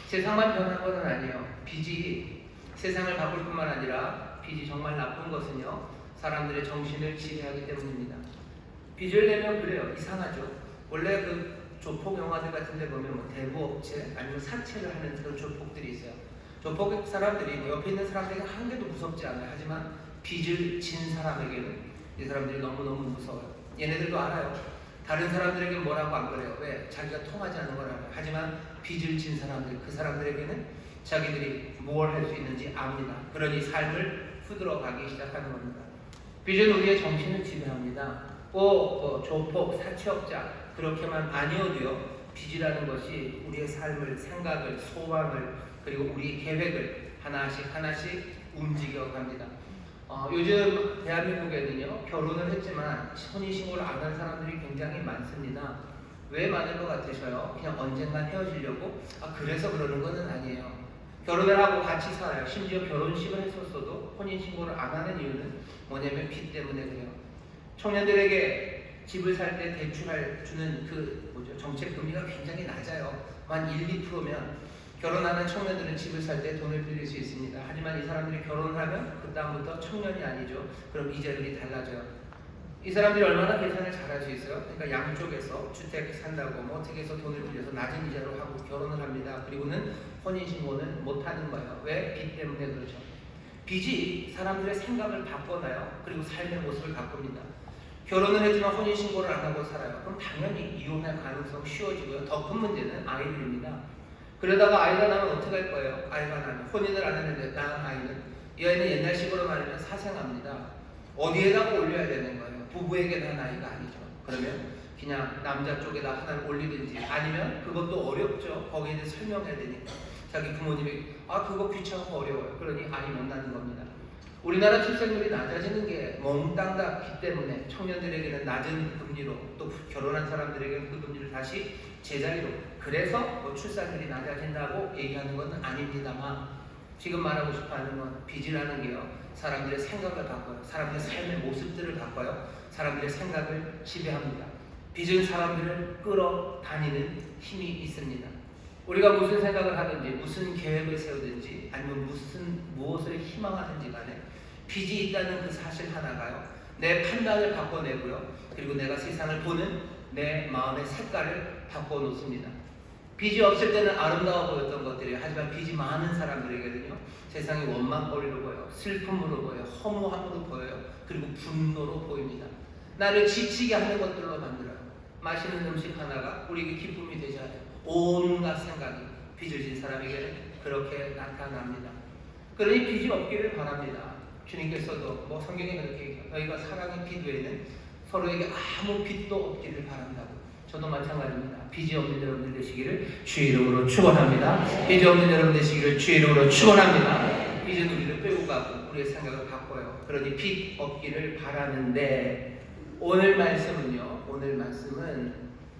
세상만 변한 것은 아니에요. 빚이 세상을 바꿀 뿐만 아니라 빚이 정말 나쁜 것은요, 사람들의 정신을 지배하기 때문입니다. 빚을 내면 그래요. 이상하죠. 원래 그 조폭 영화들 같은 데 보면 뭐 대부업체 아니면 사채를 하는 그런 조폭들이 있어요. 조폭 사람들이 뭐 옆에 있는 사람들에게 한 개도 무섭지 않아요. 하지만 빚을 진 사람에게는 이 사람들이 너무너무 무서워요. 얘네들도 알아요. 다른 사람들에게 뭐라고 안 그래요. 왜? 자기가 통하지 않는 걸 알아요. 하지만 빚을 진 사람들, 그 사람들에게는 자기들이 뭘 할 수 있는지 압니다. 그러니 삶을 후들어가기 시작하는 겁니다. 빚은 우리의 정신을 지배합니다. 꼭 조폭, 사채업자 그렇게만 아니어도요, 빚이라는 것이 우리의 삶을, 생각을, 소망을, 그리고 우리의 계획을 하나씩 움직여갑니다. 요즘 대한민국에는요, 결혼을 했지만 혼인신고를 안 한 사람들이 굉장히 많습니다. 왜 많은 것 같으셔요? 그냥 언젠간 헤어지려고? 그래서 그러는 것은 아니에요. 결혼을 하고 같이 살아요. 심지어 결혼식을 했었어도 혼인신고를 안 하는 이유는 뭐냐면 빚 때문에 그래요. 청년들에게 집을 살 때 대출할 주는 그 뭐죠? 정책 금리가 굉장히 낮아요. 한 1, 2%면 결혼하는 청년들은 집을 살 때 돈을 빌릴 수 있습니다. 하지만 이 사람들이 결혼을 하면 그 다음부터 청년이 아니죠. 그럼 이자율이 달라져요. 이 사람들이 얼마나 계산을 잘할 수 있어요? 그러니까 양쪽에서 주택 산다고 뭐 어떻게 해서 돈을 빌려서 낮은 이자로 하고 결혼을 합니다. 그리고는 혼인신고는 못하는 거예요. 왜? 빚 때문에 그렇죠. 빚이 사람들의 생각을 바꿔놔요. 그리고 삶의 모습을 바꿉니다. 결혼을 했지만 혼인신고를 안 하고 살아요. 그럼 당연히 이혼할 가능성 쉬워지고요. 더 큰 문제는 아이들입니다. 그러다가 아이가 나면 어떻게 할 거예요? 아이가 나면 혼인을 안 했는데 낳은 아이는 이 아이는 옛날식으로 말하면 사생아입니다. 어디에다가 올려야 되는 거예요? 부부에게 낳은 아이가 아니죠. 그러면 그냥 남자 쪽에다 하나를 올리든지 아니면 그것도 어렵죠. 거기에 대해 설명해야 되니까 자기 부모님이 그거 귀찮고 어려워요. 그러니 아이 못 낳는 겁니다. 우리나라 출생률이 낮아지는 게 몽땅 다 빚 때문에 청년들에게는 낮은 금리로 또 결혼한 사람들에게는 그 금리를 다시 제자리로 그래서 뭐 출산율이 낮아진다고 얘기하는 건 아닙니다만 지금 말하고 싶어하는 건 빚이라는 게요 사람들의 생각을 바꿔요. 사람들의 삶의 모습들을 바꿔요. 사람들의 생각을 지배합니다. 빚은 사람들을 끌어다니는 힘이 있습니다. 우리가 무슨 생각을 하든지 무슨 계획을 세우든지 아니면 무엇을 희망하든지 간에 빚이 있다는 그 사실 하나가요 내 판단을 바꿔내고요 그리고 내가 세상을 보는 내 마음의 색깔을 바꿔놓습니다. 빚이 없을 때는 아름다워 보였던 것들이에요. 하지만 빚이 많은 사람들에게는요 세상이 원망거리로 보여요. 슬픔으로 보여요. 허무함으로 보여요. 그리고 분노로 보입니다. 나를 지치게 하는 것들로 만들어요. 맛있는 음식 하나가 우리에게 기쁨이 되지 않아요. 온갖 생각이 빚을 진 사람에게는 그렇게 나타납니다. 그러니 빚이 없기를 바랍니다. 주님께서도 뭐 성경에 그렇게 얘기해요. 너희가 사랑의 빚 외에는 서로에게 아무 빚도 없기를 바란다고. 저도 마찬가지입니다. 빚이 없는 여러분들 되시기를 주의 이름으로 축원합니다. 빚이 없는 여러분 되시기를 주의 이름으로 축원합니다. 빚은 우리를 끌고 가고 우리의 생각을 바꿔요. 그러니 빚 없기를 바라는데 오늘 말씀은요. 오늘 말씀은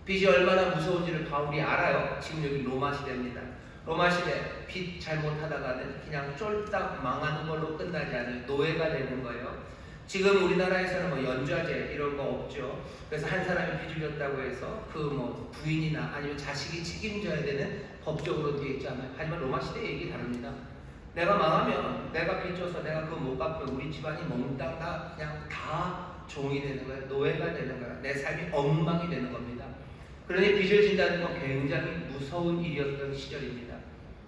빚이 얼마나 무서운지를 바울이 알아요. 지금 여기 로마 시대입니다. 로마 시대 빚 잘못하다가는 그냥 쫄딱 망하는 걸로 끝나지 않아요. 노예가 되는 거예요. 지금 우리나라에서는 뭐 연좌제 이런 거 없죠. 그래서 한 사람이 빚을 졌다고 해서 그 뭐 부인이나 아니면 자식이 책임져야 되는 법적으로 되어 있지 않아요. 하지만 로마 시대 얘기 다릅니다. 내가 망하면 내가 빚 져서 내가 그거 못 갚으면 우리 집안이 몽땅 다 그냥 다 종이 되는 거예요. 노예가 되는 거예요. 내 삶이 엉망이 되는 겁니다. 그러니 빚을 진다는 건 굉장히 무서운 일이었던 시절입니다.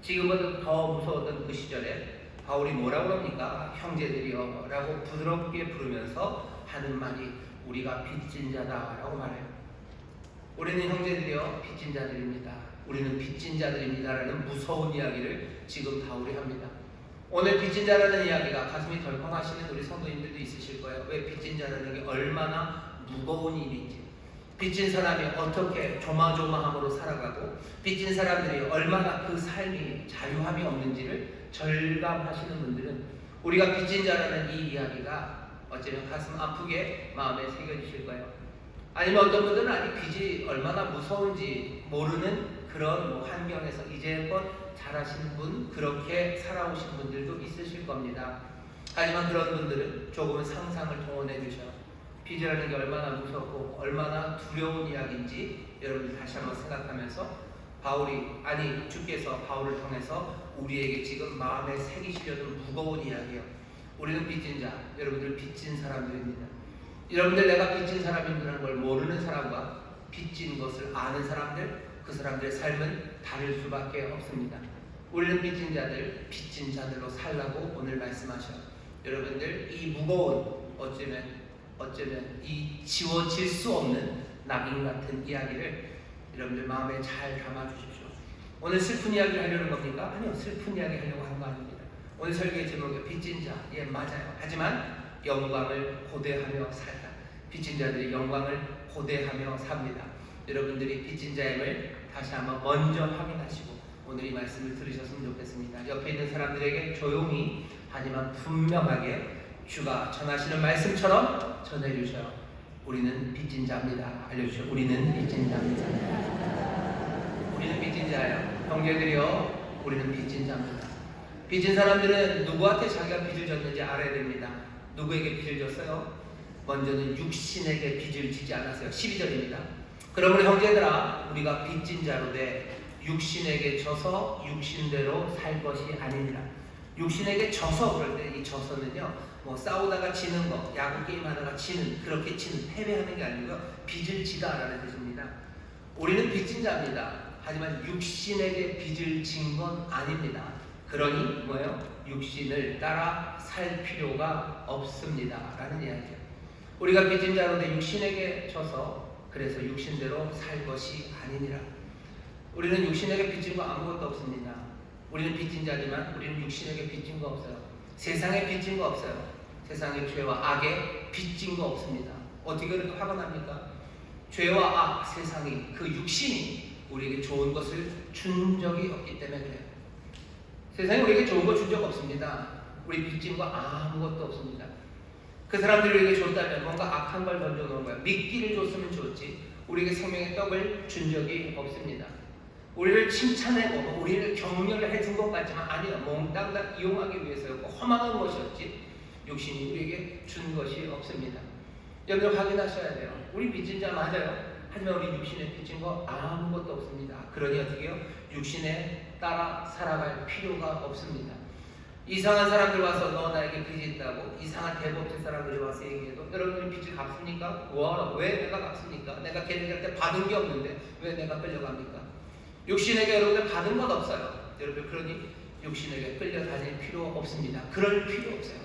지금보다 더 무서웠던 그 시절에 바울이 뭐라고 합니까? 형제들이여 라고 부드럽게 부르면서 하는 말이 우리가 빚진 자다 라고 말해요. 우리는 형제들이여 빚진 자들입니다. 우리는 빚진 자들입니다 라는 무서운 이야기를 지금 바울이 합니다. 오늘 빚진 자라는 이야기가 가슴이 덜컹하시는 우리 성도님들도 있으실 거예요. 왜 빚진 자라는 게 얼마나 무거운 일인지, 빚진 사람이 어떻게 조마조마함으로 살아가고 빚진 사람들이 얼마나 그 삶이 자유함이 없는지를 절감하시는 분들은 우리가 빚진 자라는 이 이야기가 어쩌면 가슴 아프게 마음에 새겨지실 거예요. 아니면 어떤 분들은 아직 빚이 얼마나 무서운지 모르는 그런 환경에서 이제껏 잘하신 분, 그렇게 살아오신 분들도 있으실 겁니다. 하지만 그런 분들은 조금은 상상을 동원해 주셔요. 빚이라는 게 얼마나 무섭고 얼마나 두려운 이야기인지 여러분들 다시 한번 생각하면서 주께서 바울을 통해서 우리에게 지금 마음에 새기시려는 무거운 이야기예요. 우리는 빚진 자, 여러분들 빚진 사람들입니다. 여러분들 내가 빚진 사람이라는 걸 모르는 사람과 빚진 것을 아는 사람들, 그 사람들의 삶은 다를 수밖에 없습니다. 우리는 빚진 자들, 빚진 자들로 살라고 오늘 말씀하셔요. 여러분들 이 무거운 어쩌면 이 지워질 수 없는 낙인 같은 이야기를 여러분들 마음에 잘 담아주십시오. 오늘 슬픈 이야기 하려는 겁니까? 아니요, 슬픈 이야기 하려고 하는 거 아닙니다. 오늘 설교의 제목이 빚진 자, 예 맞아요. 하지만 영광을 고대하며 살다. 빚진 자들이 영광을 고대하며 삽니다. 여러분들이 빚진 자임을 다시 한번 먼저 확인하시고 오늘 이 말씀을 들으셨으면 좋겠습니다. 옆에 있는 사람들에게 조용히 하지만 분명하게 주가 전하시는 말씀처럼 전해주셔요. 우리는 빚진 자입니다. 알려주셔요. 우리는 빚진 자입니다. 우리는 빚진 자예요. 형제들이요, 우리는 빚진 자입니다. 빚진 사람들은 누구한테 자기가 빚을 졌는지 알아야 됩니다. 누구에게 빚을 졌어요? 먼저는 육신에게 빚을 지지 않았어요. 12절입니다. 그러므로 형제들아 우리가 빚진 자로 돼 육신에게 져서 육신대로 살 것이 아니니라. 육신에게 져서 그럴 때 이 져서는요 뭐 싸우다가 지는 거, 야구 게임 하다가 지는, 그렇게 지는, 패배하는 게 아니고요 빚을 지다라는 뜻입니다. 우리는 빚진 자입니다. 하지만 육신에게 빚을 진 건 아닙니다. 그러니 뭐예요? 육신을 따라 살 필요가 없습니다 라는 이야기죠. 우리가 빚진 자로 내 육신에게 져서 그래서 육신대로 살 것이 아니니라. 우리는 육신에게 빚진 거 아무것도 없습니다. 우리는 빚진 자지만 우리는 육신에게 빚진 거 없어요. 세상에 빚진 거 없어요. 세상의 죄와 악에 빚진 거 없습니다. 어떻게 그렇게 화가 납니까? 죄와 악, 세상이, 그 육신이 우리에게 좋은 것을 준 적이 없기 때문에 그래요. 세상에 우리에게 좋은 거 준 적 없습니다. 우리 빚진 거 아무것도 없습니다. 그 사람들이 우리에게 줬다면 뭔가 악한 걸 던져놓은 거야. 미끼를 줬으면 좋지 우리에게 생명의 떡을 준 적이 없습니다. 우리를 칭찬하고 우리를 격려를 해준 것 같지만 아니요. 몽땅 다 이용하기 위해서였고 허망한 것이었지 육신이 우리에게 준 것이 없습니다. 여러분 확인하셔야 돼요. 우리 빚진 자 맞아요. 하지만 우리 육신에 빚진 거 아무것도 없습니다. 그러니 어떻게 해요? 육신에 따라 살아갈 필요가 없습니다. 이상한 사람들 와서 너 나에게 빚이 있다고 이상한 대법제 사람들이 와서 얘기해도 여러분들이 빚을 갚습니까? 왜 내가 갚습니까? 내가 걔네들한테 받은 게 없는데 왜 내가 끌려갑니까? 육신에게 여러분들 받은 것 없어요. 여러분 그러니 육신에게 끌려다닐 필요 없습니다. 그럴 필요 없어요.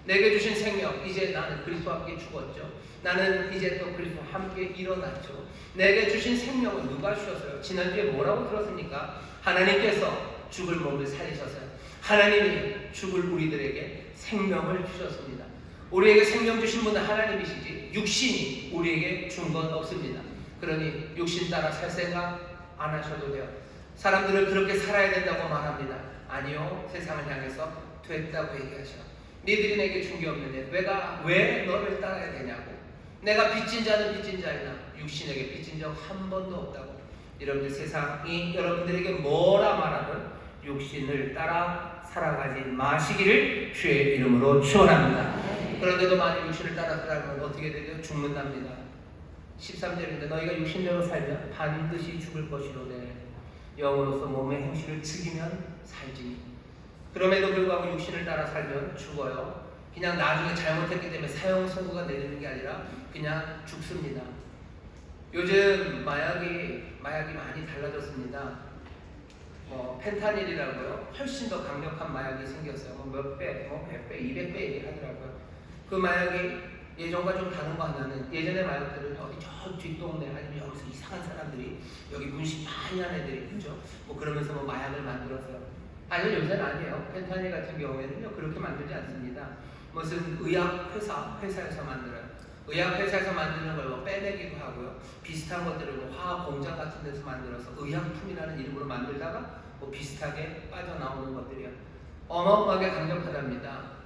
내게 주신 생명, 이제 나는 그리스도와 함께 죽었죠. 나는 이제 또 그리스도와 함께 일어났죠. 내게 주신 생명은 누가 주셨어요? 지난주에 뭐라고 들었습니까? 하나님께서 죽을 몸을 살리셨어요. 하나님이 죽을 우리들에게 생명을 주셨습니다. 우리에게 생명 주신 분은 하나님이시지 육신이 우리에게 준 건 없습니다. 그러니 육신 따라 살 생각 안 하셔도 돼요. 사람들은 그렇게 살아야 된다고 말합니다. 아니요. 세상을 향해서 됐다고 얘기하셔. 니들이 내게 준 게 없는데 왜 너를 따라야 되냐고. 내가 빚진 자는 빚진 자이나 육신에게 빚진 적 한 번도 없다고. 여러분들 세상이 여러분들에게 뭐라 말하든 육신을 따라 살아가지 마시기를 주의 이름으로 축원합니다. 그런데도 만약 육신을 따라 살아가면 어떻게 되죠? 죽는답니다. 13절인데 너희가 육신대로 살면 반드시 죽을 것이로되 영으로서 몸의 행실을 죽이면 살지. 그럼에도 불구하고 육신을 따라 살면 죽어요. 그냥 나중에 잘못했기 때문에 사형 선고가 내리는 게 아니라 그냥 죽습니다. 요즘 마약이 많이 달라졌습니다. 펜타닐이라고요. 훨씬 더 강력한 마약이 생겼어요. 몇 배, 100배, 200배 얘기하더라고요. 그 마약이 예전과 좀 다른 거 하나는 예전의 마약들은 어디 저 뒷동네 아니면 여기서 이상한 사람들이 여기 문신 많이 한 애들이 그죠? 그러면서 마약을 만들었어요. 아니 요새는 아니에요. 펜타닐 같은 경우에는요 그렇게 만들지 않습니다. 무슨 의학 회사에서 만들어요. 의학 회사에서 만드는 걸 빼내기도 하고요. 비슷한 것들을 화학 공장 같은 데서 만들어서 의약품이라는 이름으로 만들다가 비슷하게 빠져나오는 것들이요. 어마어마하게 강력하답니다.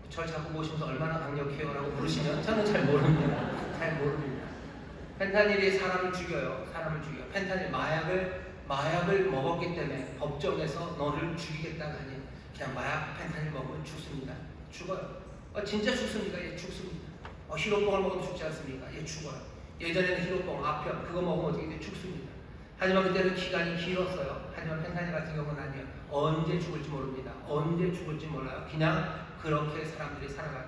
절 자꾸 보시면서 얼마나 강력해요 라고 물으시면 저는 잘 모릅니다. 펜타닐이 사람을 죽여요. 펜타닐 마약을 먹었기 때문에 법정에서 너를 죽이겠다가 아니에요. 그냥 펜타닐 먹으면 죽습니다. 죽어요. 진짜 죽습니까? 예, 죽습니다. 히로뽕을 먹어도 죽지 않습니까? 예, 죽어요. 예전에는 히로뽕, 아편 그거 먹으면 어떻게 돼? 죽습니다. 하지만 그때는 기간이 길었어요. 하지만 펜타닐 같은 경우는 아니에요. 언제 죽을지 모릅니다. 언제 죽을지 몰라요. 그냥 그렇게 사람들이 살아가요.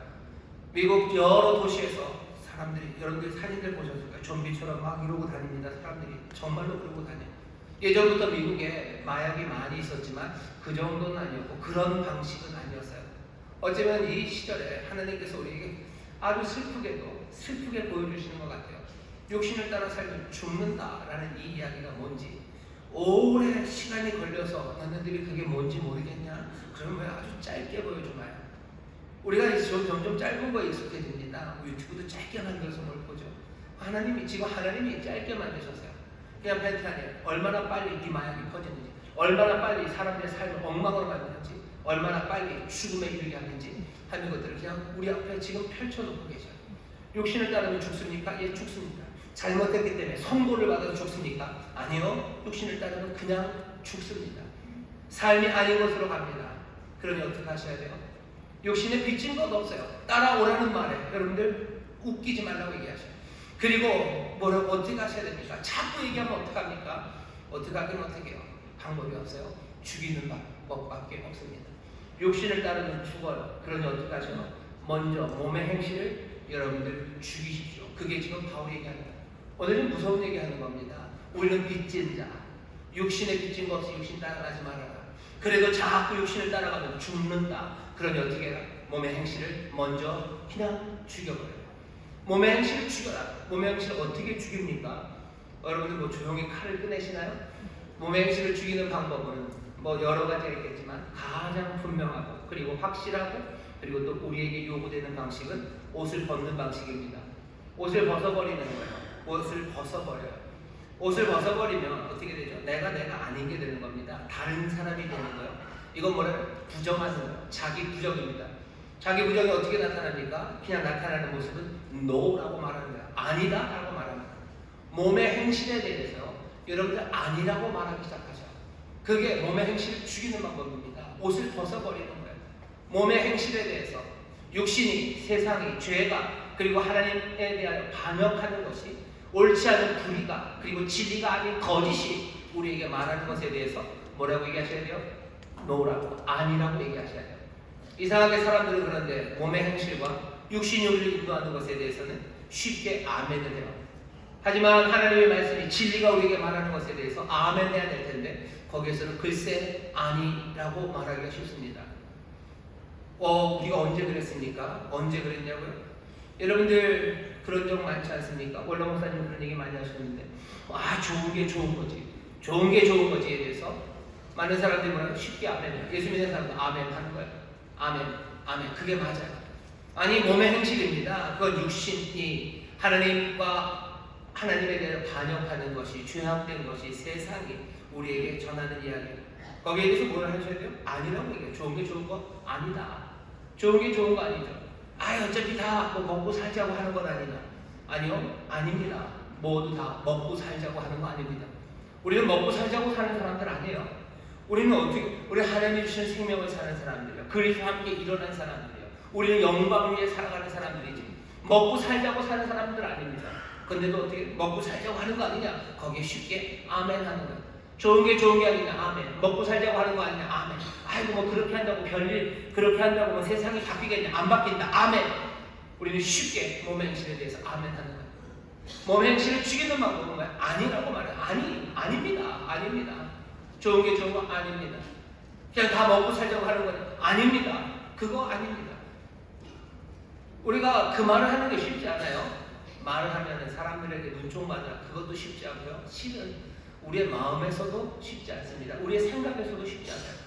미국 여러 도시에서 사람들이 여러분들 사진들 보셨을까요? 좀비처럼 막 이러고 다닙니다. 사람들이 정말로 그러고 다녀요. 예전부터 미국에 마약이 많이 있었지만 그 정도는 아니었고 그런 방식은 아니었어요. 어쩌면 이 시절에 하나님께서 우리에게 아주 슬프게 보여주시는 것 같아요. 육신을 따라 살면 죽는다라는 이 이야기가 뭔지 오래 시간이 걸려서 너네들이 그게 뭔지 모르겠냐? 그러면 왜 아주 짧게 보여주나요? 우리가 점점 짧은 거에 익숙해집니다. 유튜브도 짧게 만들어서 뭘 보죠. 하나님이 짧게 만드셨어요. 그냥 펜타닐 얼마나 빨리 이 마약이 퍼지는지, 얼마나 빨리 사람들의 삶을 엉망으로 만드는지, 얼마나 빨리 죽음에 이르게 하는지 하는 것들을 그냥 우리 앞에 지금 펼쳐놓고 계셔요. 육신을 따르면 죽습니까? 예, 죽습니다. 잘못했기 때문에 선고를 받아서 죽습니까? 아니요. 육신을 따르면 그냥 죽습니다. 삶이 아닌 것으로 갑니다. 그러니 어떻게 하셔야 돼요? 육신에 빚진 것 없어요. 따라오라는 말에 여러분들 웃기지 말라고 얘기하셔요. 그리고 뭐라고 어떻게 하셔야 됩니까? 자꾸 얘기하면 어떡합니까? 어떻게 하긴 어떻게 해요? 방법이 없어요. 죽이는 방법밖에 없습니다. 욕심을 따르면 죽어요. 그러니 어떻게 하셔요? 먼저 몸의 행실을 여러분들 죽이십시오. 그게 지금 바울이 얘기하는 거예요. 오늘은 무서운 얘기하는 겁니다. 우리는 빚진 자, 육신에 빚진 거 없이 육신 따라가지 말아라. 그래도 자꾸 육신을 따라가면 죽는다. 그러니 어떻게 해라? 몸의 행실을 먼저 그냥 죽여버려요. 몸의 행실을 죽여라. 몸의 행실을 어떻게 죽입니까? 여러분들 뭐 조용히 칼을 꺼내시나요? 몸의 행실을 죽이는 방법은 뭐 여러 가지가 있겠지만 가장 분명하고 그리고 확실하고 그리고 또 우리에게 요구되는 방식은 옷을 벗는 방식입니다. 옷을 벗어버리는 거예요. 옷을 벗어버려요. 옷을 벗어버리면 어떻게 되죠? 내가 아닌 게 되는 겁니다. 다른 사람이 되는 거예요. 이건 뭐래요? 부정하는 거예요. 자기 부정입니다. 자기 부정이 어떻게 나타납니까? 그냥 나타나는 모습은 no라고 말하는 거예요. 아니다 라고 말하는 거예요. 몸의 행실에 대해서 여러분들 아니라고 말하기 시작하죠. 그게 몸의 행실을 죽이는 방법입니다. 옷을 벗어버리는 거예요. 몸의 행실에 대해서 육신이, 세상이, 죄가 그리고 하나님에 대하여 반역하는 것이 옳지 않은 불의가 그리고 진리가 아닌 거짓이 우리에게 말하는 것에 대해서 뭐라고 얘기하셔야 돼요? no라고, 아니라고 얘기하셔야 돼요. 이상하게 사람들은 그런데 몸의 행실과 육신이 우리를 인도하는 것에 대해서는 쉽게 아멘을 해요. 하지만 하나님의 말씀이 진리가 우리에게 말하는 것에 대해서 아멘 해야 될 텐데 거기에서는 글쎄 아니라고 말하기가 쉽습니다. 우리가 언제 그랬습니까? 언제 그랬냐고요? 여러분들 그런 적 많지 않습니까? 원로 목사님 그런 얘기 많이 하셨는데 좋은 게 좋은 거지, 좋은 게 좋은 거지에 대해서 많은 사람들이 뭐라고 쉽게 아멘. 예수 믿는 사람도 아멘 하는 거예요. 아멘, 아멘. 그게 맞아요. 아니 몸의 행실입니다. 그건 육신이 하나님에 대해 반역하는 것이, 죄악된 것이 세상이 우리에게 전하는 이야기예요. 거기에 대해서 뭘 하셔야 돼요? 아니라고 얘기해요. 좋은 게 좋은 거 아니다. 좋은 게 좋은 거 아니죠. 어차피 다 먹고 살자고 하는 건 아니다. 아니요, 아닙니다. 모두 다 먹고 살자고 하는 거 아닙니다. 우리는 먹고 살자고 사는 사람들 아니에요. 우리는 우리 하나님이 주신 생명을 사는 사람들이에요. 그리스도와 함께 일어난 사람들이에요. 우리는 영광 위에 살아가는 사람들이지. 먹고 살자고 사는 사람들 아닙니다. 근데도 어떻게 먹고 살자고 하는 거 아니냐? 거기에 쉽게 아멘 하는 거예요. 좋은 게 아니냐? 아멘. 먹고 살자고 하는 거 아니냐? 아멘. 아이고 뭐 그렇게 한다고 별일 그렇게 한다고 뭐 세상이 바뀌겠냐? 안 바뀐다. 아멘. 우리는 쉽게 몸의 행실에 대해서 아멘 하는 거예요. 몸의 행실을 죽이는 방법은 뭐야? 아니라고 말해요. 아닙니다. 좋은 게 좋은 거 아닙니다. 그냥 다 먹고 살자고 하는 건 아닙니다. 그거 아닙니다. 우리가 그 말을 하는 게 쉽지 않아요. 말을 하면 사람들에게 눈총 맞아. 그것도 쉽지 않고요. 실은 우리의 마음에서도 쉽지 않습니다. 우리의 생각에서도 쉽지 않아요.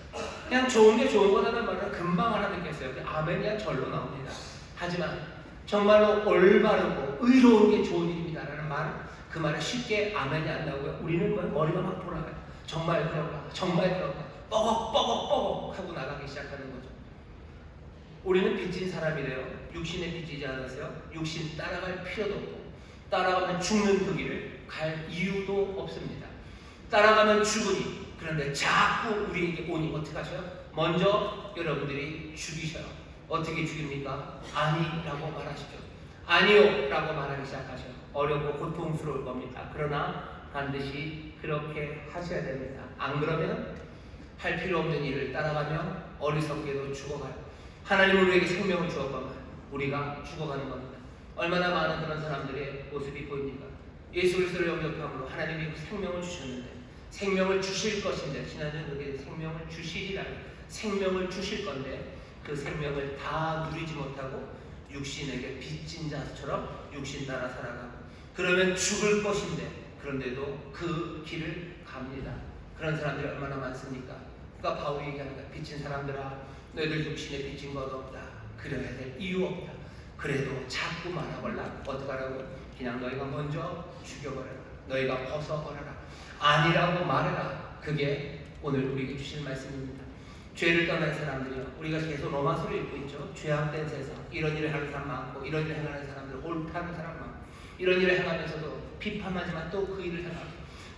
그냥 좋은 게 좋은 거라는 말을 금방 알아듣겠어요. 아멘이야 절로 나옵니다. 하지만 정말로 올바르고 의로운 게 좋은 일입니다라는 말, 그 말을 쉽게 아멘이 안 나오고요. 우리는 머리가 막 돌아가요. 정말 그런가? 뻐걱 하고 나가기 시작하는 거죠. 우리는 빚진 사람이래요. 육신에 빚지지 않으세요? 육신 따라갈 필요도 없고 따라가면 죽는 그 길을 갈 이유도 없습니다. 따라가면 죽으니 그런데 자꾸 우리에게 오니 어떻게 하셔요? 먼저 여러분들이 죽이셔요. 어떻게 죽입니까? 아니라고 말하시죠. 아니요 라고 말하기 시작하셔요. 어렵고 고통스러울 겁니다. 그러나 반드시 그렇게 하셔야 됩니다. 안 그러면 할 필요 없는 일을 따라가며 어리석게도 죽어가요. 하나님은 우리에게 생명을 주었건만 우리가 죽어가는 겁니다. 얼마나 많은 그런 사람들의 모습이 보입니까? 예수 그리스도를 영접함으로 하나님이 생명을 주셨는데 생명을 주실 것인데 지난주에 그게 생명을 주시리라니 생명을 주실 건데 그 생명을 다 누리지 못하고 육신에게 빚진 자처럼 육신 따라 살아가고 그러면 죽을 것인데 그런데도 그 길을 갑니다. 그런 사람들이 얼마나 많습니까? 그러니까 바울이 얘기하는 거야. 빚진 사람들아 너희들 육신에 빚진 것 없다. 그래야 될 이유 없다. 그래도 자꾸 말아볼라. 어떡하라고? 그냥 너희가 먼저 죽여버려라. 너희가 벗어버려라. 아니라고 말해라. 그게 오늘 우리에게 주실 말씀입니다. 죄를 떠난 사람들이요. 우리가 계속 로마서를 읽고 있죠. 죄악된 세상. 이런 일을 하는 사람 많고 이런 일을 행하는 사람들 옳다는 사람 많고 이런 일을 행하면서도 비판하지만 또 그 일을 행하고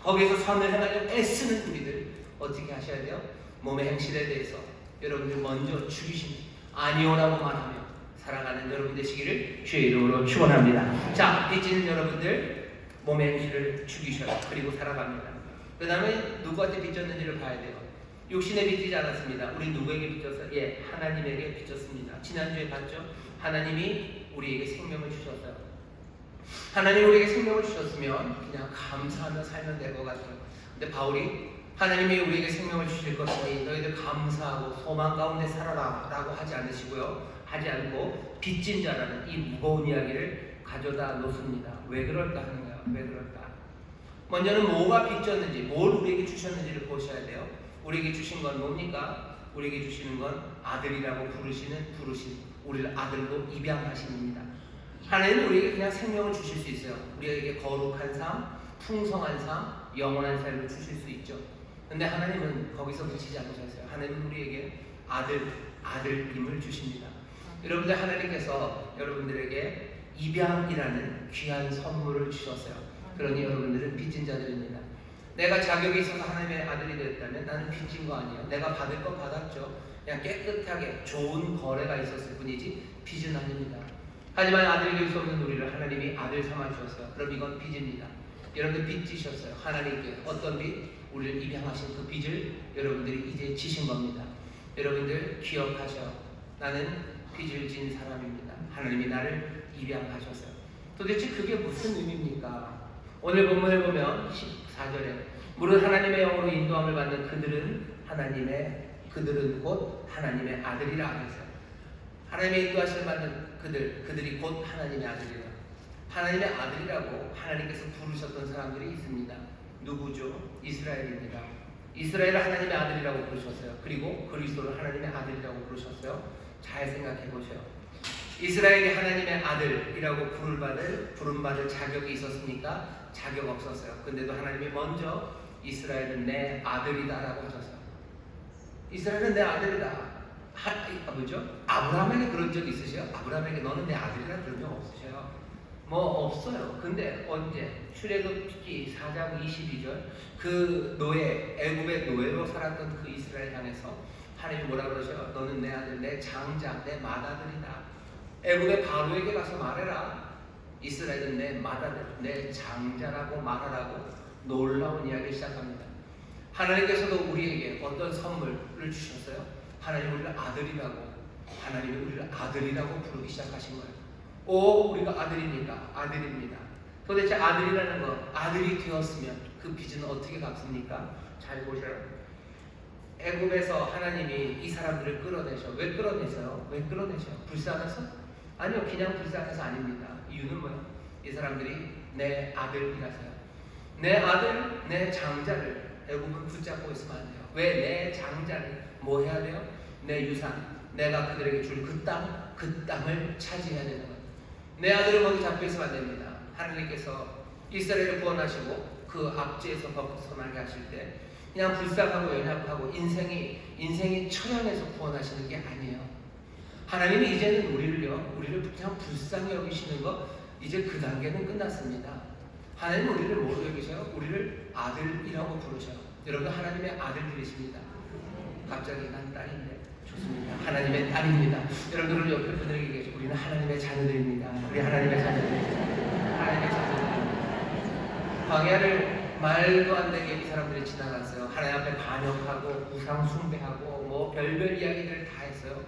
거기에서 선을 행하려고 애쓰는 우리들 어떻게 하셔야 돼요? 몸의 행실에 대해서 여러분들 먼저 죽이십니다. 아니오라고 말하며 살아가는 여러분 되시기를 주의 이름으로 축원합니다. 자, 빚지는 여러분들 몸의 행실을 죽이셔요. 그리고 살아갑니다. 그 다음에 누구한테 빚졌는지를 봐야 돼요. 육신에 빚지지 않았습니다. 우리 누구에게 빚졌어요? 예, 하나님에게 빚졌습니다. 지난주에 봤죠? 하나님이 우리에게 생명을 주셨어요. 하나님이 우리에게 생명을 주셨으면 그냥 감사하며 살면 될 것 같아요. 근데 바울이 하나님이 우리에게 생명을 주실 것이니 너희들 감사하고 소망 가운데 살아라 라고 하지 않으시고요. 하지 않고 빚진 자라는 이 무거운 이야기를 가져다 놓습니다. 왜 그럴까 하는 거예요. 왜 그럴까? 먼저는 뭐가 빚졌는지, 뭘 우리에게 주셨는지를 보셔야 돼요. 우리에게 주신 건 뭡니까? 우리에게 주시는 건 아들이라고 부르신 우리를 아들로 입양하십니다. 하나님은 우리에게 그냥 생명을 주실 수 있어요. 우리에게 거룩한 삶, 풍성한 삶, 영원한 삶을 주실 수 있죠. 근데 하나님은 거기서 그치지 않으셨어요. 하나님은 우리에게 아들임을 주십니다. 여러분들, 하나님께서 여러분들에게 입양이라는 귀한 선물을 주셨어요. 그러니 여러분들은 빚진 자들입니다. 내가 자격이 있어서 하나님의 아들이 되었다면 나는 빚진 거 아니에요. 내가 받을 거 받았죠. 그냥 깨끗하게 좋은 거래가 있었을 뿐이지 빚은 아닙니다. 하지만 아들이 될 수 없는 우리를 하나님이 아들 삼아 주셨어요. 그럼 이건 빚입니다. 여러분들 빚 지셨어요. 하나님께 어떤 빚? 우리를 입양하신 그 빚을 여러분들이 이제 지신 겁니다. 여러분들 기억하셔. 나는 빚을 진 사람입니다. 하나님이 나를 입양하셨어요. 도대체 그게 무슨 의미입니까? 오늘 본문을 보면 14절에 무릇 하나님의 영으로 인도함을 받는 그들은 곧 하나님의 아들이라 하셨어요. 하나님의 인도하심을 받는 그들이 곧 하나님의 아들이라. 하나님의 아들이라고 하나님께서 부르셨던 사람들이 있습니다. 누구죠? 이스라엘입니다. 이스라엘을 하나님의 아들이라고 부르셨어요. 그리고 그리스도를 하나님의 아들이라고 부르셨어요. 잘 생각해 보세요. 이스라엘이 하나님의 아들이라고 부름받을 자격이 있었습니까? 자격 없었어요. 근데도 하나님이 먼저 이스라엘은 내 아들이다라고 하셨어요. 이스라엘은 내 아들이다. 뭐죠? 아브라함에게 그런 적 있으세요? 아브라함에게 너는 내 아들이라 그런 적 없으세요? 뭐 없어요. 근데 언제? 출애굽기 4장 22절 그 애굽의 노예로 살았던 그 이스라엘 향해서 하나님이 뭐라 그러셔요? 너는 내 아들, 내 장자, 내 맏아들이다. 애굽의 바로에게 가서 말해라. 이스라엘은 내 맏아들, 내 장자라고 말하라고 놀라운 이야기를 시작합니다. 하나님께서도 우리에게 어떤 선물을 주셨어요? 하나님이 우리를 아들이라고 부르기 시작하신 거예요. 우리가 아들입니까? 아들입니다. 도대체 아들이라는 것, 아들이 되었으면 그 빚은 어떻게 갚습니까? 잘 보셔요. 애굽에서 하나님이 이 사람들을 끌어내셔. 왜 끌어내셔요? 불쌍해서? 아니요, 그냥 불쌍해서 아닙니다. 이유는 뭐예요? 이 사람들이 내 아들이라서요. 내 아들, 내 장자를 애굽은 붙잡고 있으면 안 돼요. 왜 내 장자를 뭐 해야 돼요? 내 유산, 내가 그들에게 줄 그 땅을 차지해야 되는 거예요. 내 아들은 거기 잡혀 있으면 안 됩니다. 하나님께서 이스라엘을 구원하시고 그 압제에서 벗어나게 하실 때 그냥 불쌍하고 연약하고 인생이 처량해서 구원하시는 게 아니에요. 하나님이 이제는 우리를 그냥 불쌍히 여기시는 거, 이제 그 단계는 끝났습니다. 하나님은 우리를 뭐로 여기셔요? 우리를 아들이라고 부르셔요. 여러분, 하나님의 아들들이십니다. 갑자기 난 딸인데 좋습니다. 하나님의 딸입니다. 여러분들 옆에 분들에게 계시죠. 우리는 하나님의 자녀들입니다. 우리 하나님의 자녀들입니다. 하나님의 자녀들입니다. 광야를 말도 안 되게 이 사람들이 지나갔어요. 하나님 앞에 반역하고 우상 숭배하고 뭐 별별 이야기들을 다 했어요.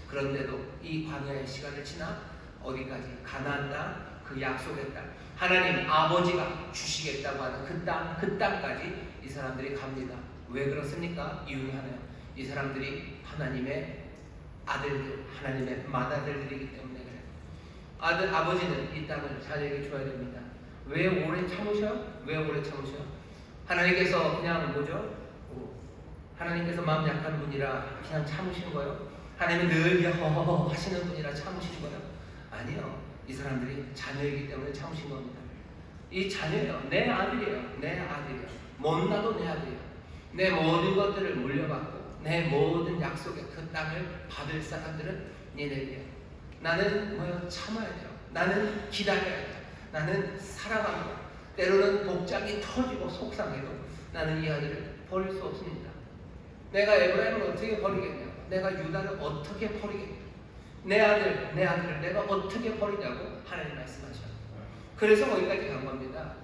그런데도 이 광야의 시간을 지나 어디까지? 가나안 땅, 그 약속의 땅, 하나님 아버지가 주시겠다고 하는 그 땅까지 이 사람들이 갑니다. 왜 그렇습니까? 이유는 하나요. 이 사람들이 하나님의 아들들, 하나님의 맏아들들이기 때문에 그래요. 아버지는 이 땅을 자녀에게 줘야 됩니다. 왜 오래 참으셔요? 하나님께서 그냥 뭐죠? 하나님께서 마음 약한 분이라 그냥 참으신 거예요? 하나님은 늘 허허허 하시는 분이라 참으신 거예요? 아니요. 이 사람들이 자녀이기 때문에 참으신 겁니다. 이 자녀예요. 내 아들이에요. 못나도 내 아들이에요. 내 모든 것들을 물려받고 내 모든 약속의 그 땅을 받을 사람들은 얘네들이에요. 나는 참아야 돼요. 나는 기다려야 돼요. 나는 살아갑니다. 때로는 복장이 터지고 속상해도 나는 이 아들을 버릴 수 없습니다. 내가 에브라임을 어떻게 버리겠냐? 내가 유다를 어떻게 버리겠냐? 내 아들을 내가 어떻게 버리냐고 하나님 말씀하셔요. 그래서 거기까지 간 겁니다.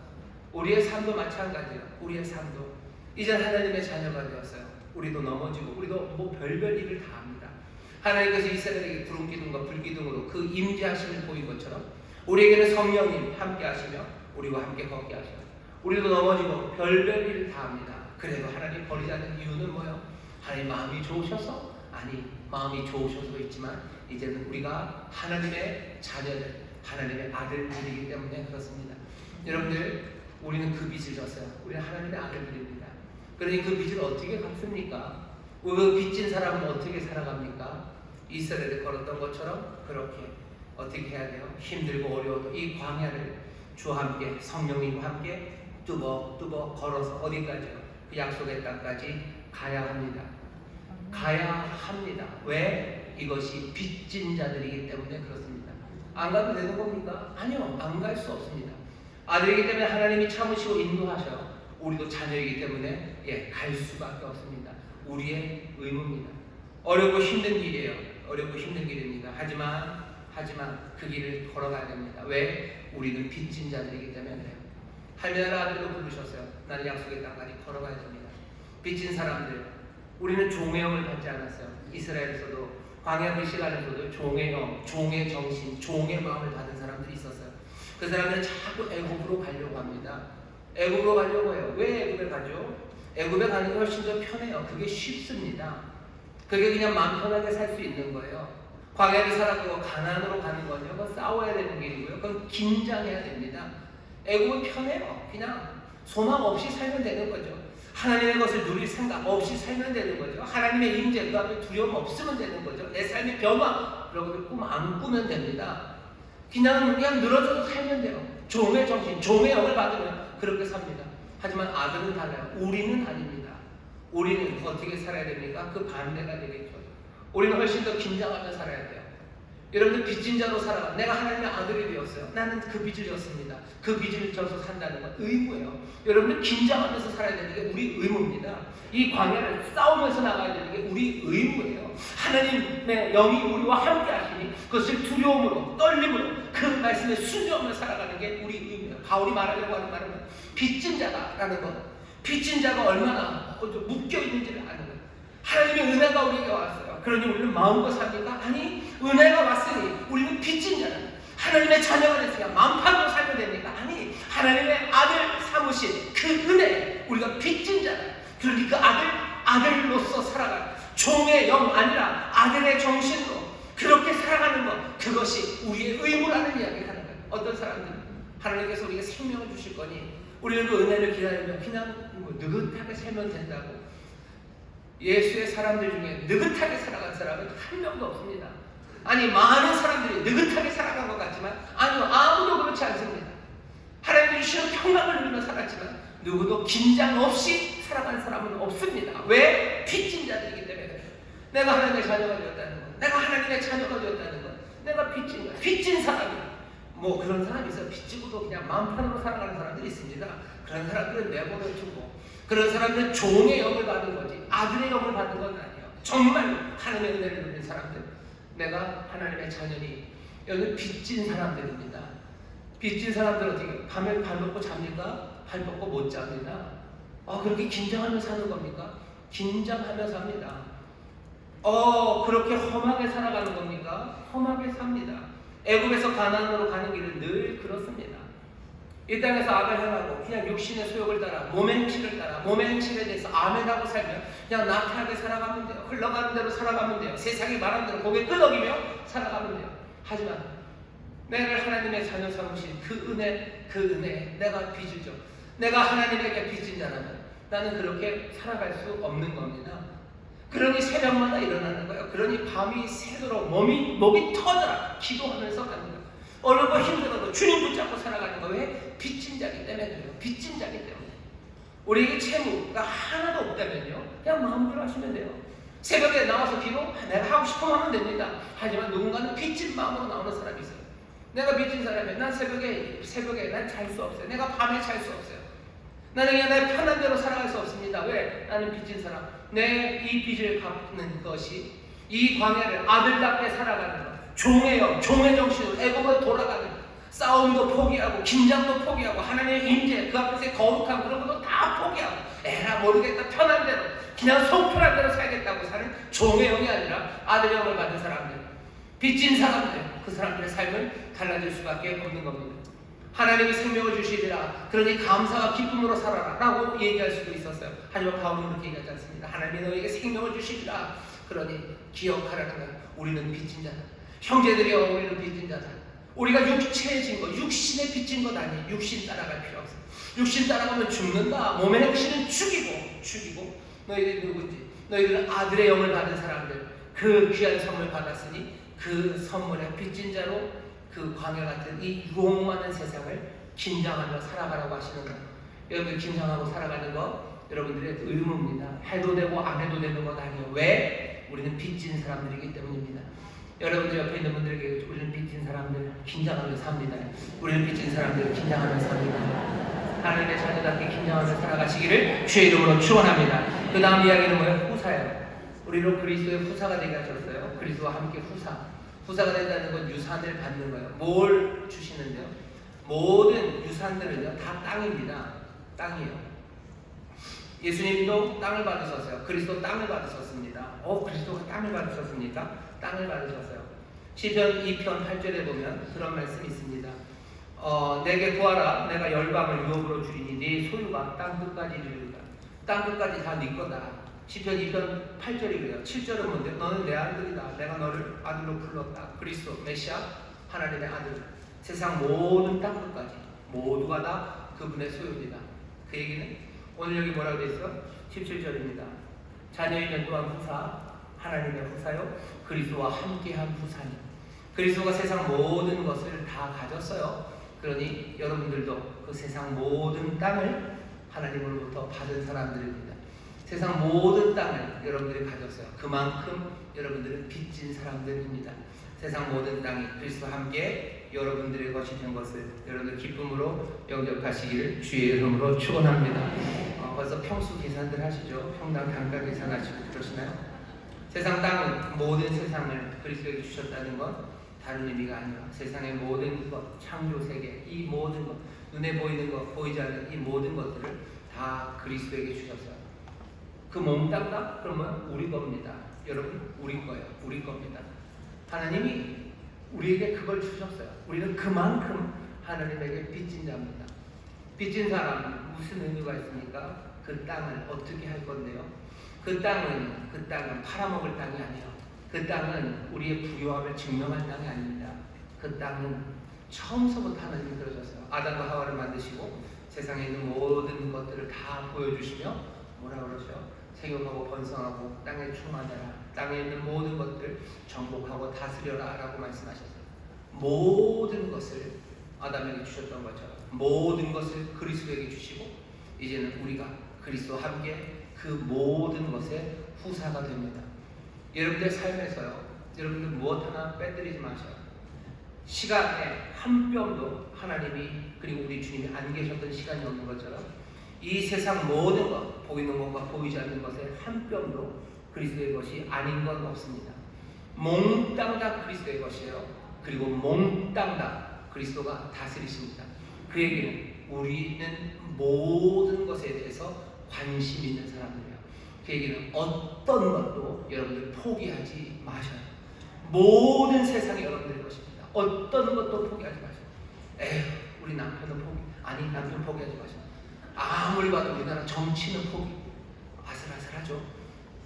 우리의 삶도 마찬가지예요. 우리의 삶도 이제 하나님의 자녀가 되었어요. 우리도 넘어지고 우리도 뭐 별별 일을 다 합니다. 하나님께서 이스라엘에게 구름 기둥과 불 기둥으로 그 임재하심을 보인 것처럼 우리에게는 성령님 함께 하시며 우리와 함께 걷게 하시며 우리도 넘어지고 별별 일을 다 합니다. 그래도 하나님 버리지 않는 이유는 뭐예요? 하나님 마음이 좋으셔서? 아니, 마음이 좋으셔서 있지만 이제는 우리가 하나님의 자녀들, 하나님의 아들들이기 때문에 그렇습니다. 여러분들, 우리는 그 빚을 졌어요. 우리는 하나님의 아들들입니다. 그러니 그 빚을 어떻게 갚습니까? 그 빚진 사람은 어떻게 살아갑니까? 이스라엘에 걸었던 것처럼 그렇게 어떻게 해야 돼요? 힘들고 어려워도 이 광야를 주와 함께 성령님과 함께 뚜벅뚜벅 걸어서 어디까지요? 그 약속의 땅까지 가야 합니다. 가야 합니다. 왜? 이것이 빚진 자들이기 때문에 그렇습니다. 안 가도 되는 겁니까? 아니요, 안 갈 수 없습니다. 아들이기 때문에 하나님이 참으시고 인도하셔. 우리도 자녀이기 때문에 갈 수밖에 없습니다. 우리의 의무입니다. 어렵고 힘든 길이에요. 어렵고 힘든 길입니다. 하지만 그 길을 걸어가야 됩니다. 왜? 우리는 빚진 자들이기 때문에 그래요. 하나님의 아들로 부르셨어요. 나는 약속의 땅까지 걸어가야 됩니다. 빚진 사람들, 우리는 종의 영을 받지 않았어요. 이스라엘에서도 광야 그 시간에서도 종의 영, 종의 정신, 종의 마음을 받은 사람들이 있었어요. 그 사람들은 자꾸 애굽으로 가려고 합니다. 애굽으로 가려고 해요. 왜 애굽에 가죠? 애굽에 가는 게 훨씬 더 편해요. 그게 쉽습니다. 그게 그냥 마음 편하게 살 수 있는 거예요. 광야를 살았고 가나안으로 가는 거죠. 그건 싸워야 되는 길이고요. 그건 긴장해야 됩니다. 애굽은 편해요. 그냥 소망 없이 살면 되는 거죠. 하나님의 것을 누릴 생각 없이 살면 되는 거죠. 하나님의 임재, 그 앞에 두려움 없으면 되는 거죠. 내 삶의 변화, 여러분들 꿈 안 꾸면 됩니다. 그냥 늘어져서 살면 돼요. 종의 정신, 종의 영을 받으면 그렇게 삽니다. 하지만 아들은 달라요. 우리는 아닙니다. 우리는 어떻게 살아야 됩니까? 그 반대가 되겠죠. 우리는 훨씬 더 긴장하며 살아야 돼요. 여러분들 빚진 자로 살아가. 내가 하나님의 아들이 되었어요. 나는 그 빚을 졌습니다. 그 빚을 져서 산다는 건 의무예요. 여러분들 긴장하면서 살아야 되는 게 우리 의무입니다. 이 광야를 싸우면서 나가야 되는 게 우리 의무예요. 하나님의 영이 우리와 함께 하시니 그것을 두려움으로 떨림으로 그 말씀에 순종하며 살아가는 게 우리 의무예요. 바울이 말하려고 하는 말은 빚진 자다라는 것. 빚진 자가 얼마나 묶여 있는지를 아는 거예요. 하나님의 은혜가 우리에게 왔어요. 그러니 우리는 마음껏 삽니까? 아니, 은혜가 왔으니 우리는 빚진 자는 하나님의 자녀가 됐으니까 마음판으로 살면 됩니까? 아니, 하나님의 아들 삼으신 그 은혜, 우리가 빚진 자다. 그러니 그 아들로서 살아가는 종의 영 아니라 아들의 정신으로 그렇게 살아가는 것, 그것이 우리의 의무라는 이야기를 하는 거예요. 어떤 사람들은 하나님께서 우리에게 생명을 주실 거니 우리는 그 은혜를 기다리면 그냥 느긋하게 살면 된다고. 예수의 사람들 중에 느긋하게 살아간 사람은 한 명도 없습니다. 아니, 많은 사람들이 느긋하게 살아간 것 같지만 아니요, 아무도 그렇지 않습니다. 하나님이 주시는 평강을 누리며 살았지만 누구도 긴장 없이 살아간 사람은 없습니다. 왜? 빚진 자들이기 때문에. 내가 하나님의 자녀가 되었다는 것, 내가 하나님의 자녀가 되었다는 것, 내가 빚진 것, 빚진 사람이 뭐 그런 사람이 있어요. 빚지고도 그냥 마음 편으로 살아가는 사람들이 있습니다. 그런 사람들은 내버려 두고, 그런 사람들은 종의 영을 받은 거지 아들의 영을 받은 건 아니에요. 정말 하나님의 은혜를 누린 사람들, 내가 하나님의 자녀니. 여기 빚진 사람들입니다. 빚진 사람들 어떻게 밤에 발 뻗고 잡니까? 발 뻗고 못 잡니다. 그렇게 긴장하며 사는 겁니까? 긴장하며 삽니다. 그렇게 험하게 살아가는 겁니까? 험하게 삽니다. 애굽에서 가나안으로 가는 길은 늘 그렇습니다. 이 땅에서 아벨하고 그냥 육신의 소욕을 따라 몸의 행실을 따라 몸의 행실에 대해서 아멘하고 살면 그냥 나태하게 살아가면 돼요. 흘러가는 대로 살아가면 돼요. 세상이 말하는 대로 고개 끄덕이며 살아가면 돼요. 하지만 내가 하나님의 자녀 삼으신 그 은혜, 내가 빚을 져, 내가 하나님에게 빚진 자라면 나는 그렇게 살아갈 수 없는 겁니다. 그러니 새벽마다 일어나는 거예요. 그러니 밤이 새도록 목이 터져라 기도하면서 가는 거예요. 어렵고 힘들어도 주님 붙잡고 살아가는 거예요. 왜? 빚진 자기 때문에 그래요. 빚진 자기 때문에. 우리에게 채무가 하나도 없다면요, 그냥 마음대로 하시면 돼요. 새벽에 나와서 기도, 내가 하고 싶으면 하면 됩니다. 하지만 누군가는 빚진 마음으로 나오는 사람이 있어요. 내가 빚진 사람이면 난 새벽에 난 잘 수 없어요. 내가 밤에 잘 수 없어요. 나는 그냥 내 편한 대로 살아갈 수 없습니다. 왜? 나는 빚진 사람. 내 이 빚을 갚는 것이 이 광야를 아들답게 살아가는 것, 종의 영, 종의 정신으로 애굽으로 돌아가는 싸움도 포기하고 긴장도 포기하고 하나님의 임재 그 앞에서의 거룩함 그런 것도 다 포기하고 에라 모르겠다 편한 대로 그냥 속 편한 대로 살겠다고 사는 종의 영이 아니라 아들의 영을 받은 사람들, 빚진 사람들, 그 사람들의 삶은 달라질 수밖에 없는 겁니다. 하나님이 생명을 주시리라 그러니 감사와 기쁨으로 살아라 라고 얘기할 수도 있었어요. 하지만 바울은 그렇게 얘기하지 않습니다. 하나님이 너에게 생명을 주시리라 그러니 기억하라는 거야. 우리는 빚진 자다. 형제들이여 우리는 빚진 자다. 우리가 육체해진 것, 육신에 빚진 것 아니에요. 육신 따라갈 필요 없어요. 육신 따라가면 죽는다. 몸의 행실은 죽이고 너희들 누구지? 너희들은 아들의 영을 받은 사람들 그 귀한 선물 받았으니 그 선물에 빚진 자로 그 광야 같은 이 유혹 많은 세상을 긴장하며 살아가라고 하시는 거예요. 여러분 긴장하고 살아가는 거 여러분들의 의무입니다. 해도 되고 안 해도 되는 건 아니에요. 왜? 우리는 빚진 사람들이기 때문입니다. 여러분들 옆에 있는 분들에게 우리는 빚진 사람들 긴장하며 삽니다. 우리는 빚진 사람들 긴장하며 삽니다. 하나님의 자녀답게 긴장하며 살아가시기를 주의 이름으로 축원합니다. 그 다음 이야기는 뭐예요? 후사예요. 우리로 그리스도의 후사가 되게 하셨어요. 그리스도와 함께 후사가 된다는 건 유산을 받는 거예요. 뭘 주시는데요? 모든 유산들은요 다 땅입니다. 땅이에요. 예수님도 땅을 받으셨어요. 그리스도 땅을 받으셨습니다. 그리스도가 땅을 받으셨습니까? 땅을 받으셨어요. 시편 2편 8절에 보면 그런 말씀이 있습니다. 내게 구하라 내가 열방을 유업으로 주리니 네 소유가 땅 끝까지 이르리라. 땅 끝까지 다 네 거다. 시편 2편 8절이 그래요. 7절은 뭔데? 너는 내 아들이다. 내가 너를 아들로 불렀다. 그리스도 메시아 하나님의 아들. 세상 모든 땅 끝까지 모두가 다 그분의 소유입니다. 그 얘기는 오늘 여기 뭐라고 되어 있어? 17절입니다. 자녀이면 또한 후사 하나님의 후사요 그리스도와 함께한 후사니. 그리스도가 세상 모든 것을 다 가졌어요. 그러니 여러분들도 그 세상 모든 땅을 하나님으로부터 받은 사람들입니다. 세상 모든 땅을 여러분들이 가졌어요. 그만큼 여러분들은 빚진 사람들입니다. 세상 모든 땅이 그리스도와 함께 여러분들의 것이 된 것을 여러분들 기쁨으로 영접하시기를 주의 이름으로 축원합니다. 벌써 평수 계산들 하시죠? 평당 단가 계산하시고 그러시나요? 세상 땅은 모든 세상을 그리스도에게 주셨다는 건 다른 의미가 아니라 세상의 모든 것, 창조 세계, 이 모든 것, 눈에 보이는 것, 보이지 않는 이 모든 것들을 다 그리스도에게 주셨어요. 그 몸 땅다? 그러면 우리 겁니다. 여러분, 우리 거예요. 우리 겁니다. 하나님이 우리에게 그걸 주셨어요. 우리는 그만큼 하나님에게 빚진 자입니다. 빚진 사람은 무슨 의미가 있습니까? 그 땅을 어떻게 할 건데요? 그 땅은 팔아먹을 땅이 아니에요. 그 땅은 우리의 부유함을 증명할 땅이 아닙니다. 그 땅은 처음서부터 하나님이 그러셨어요. 아담과 하와를 만드시고 세상에 있는 모든 것들을 다 보여주시며 뭐라 그러죠? 생육하고 번성하고 땅에 충만하라. 땅에 있는 모든 것들 정복하고 다스려라 라고 말씀하셨어요. 모든 것을 아담에게 주셨던 것처럼 모든 것을 그리스도에게 주시고 이제는 우리가 그리스도와 함께 그 모든 것의 후사가 됩니다. 여러분들 삶에서요, 여러분들 무엇 하나 빼뜨리지 마셔요. 시간에 한 뼘도 하나님이 그리고 우리 주님이 안 계셨던 시간이 없는 것처럼 이 세상 모든 것, 보이는 것과 보이지 않는 것의 한 뼘도 그리스도의 것이 아닌 건 없습니다. 몽땅 다 그리스도의 것이에요. 그리고 몽땅 다 그리스도가 다스리십니다. 그 얘기는 우리는 모든 것에 대해서 관심 있는 사람들이에요. 그 얘기는 어떤 것도 여러분들 포기하지 마셔요. 모든 세상이 여러분들의 것입니다. 어떤 것도 포기하지 마셔요. 에휴, 우리 남편은 남편 포기하지 마셔요. 아무리 봐도 우리나라 정치는 아슬아슬하죠.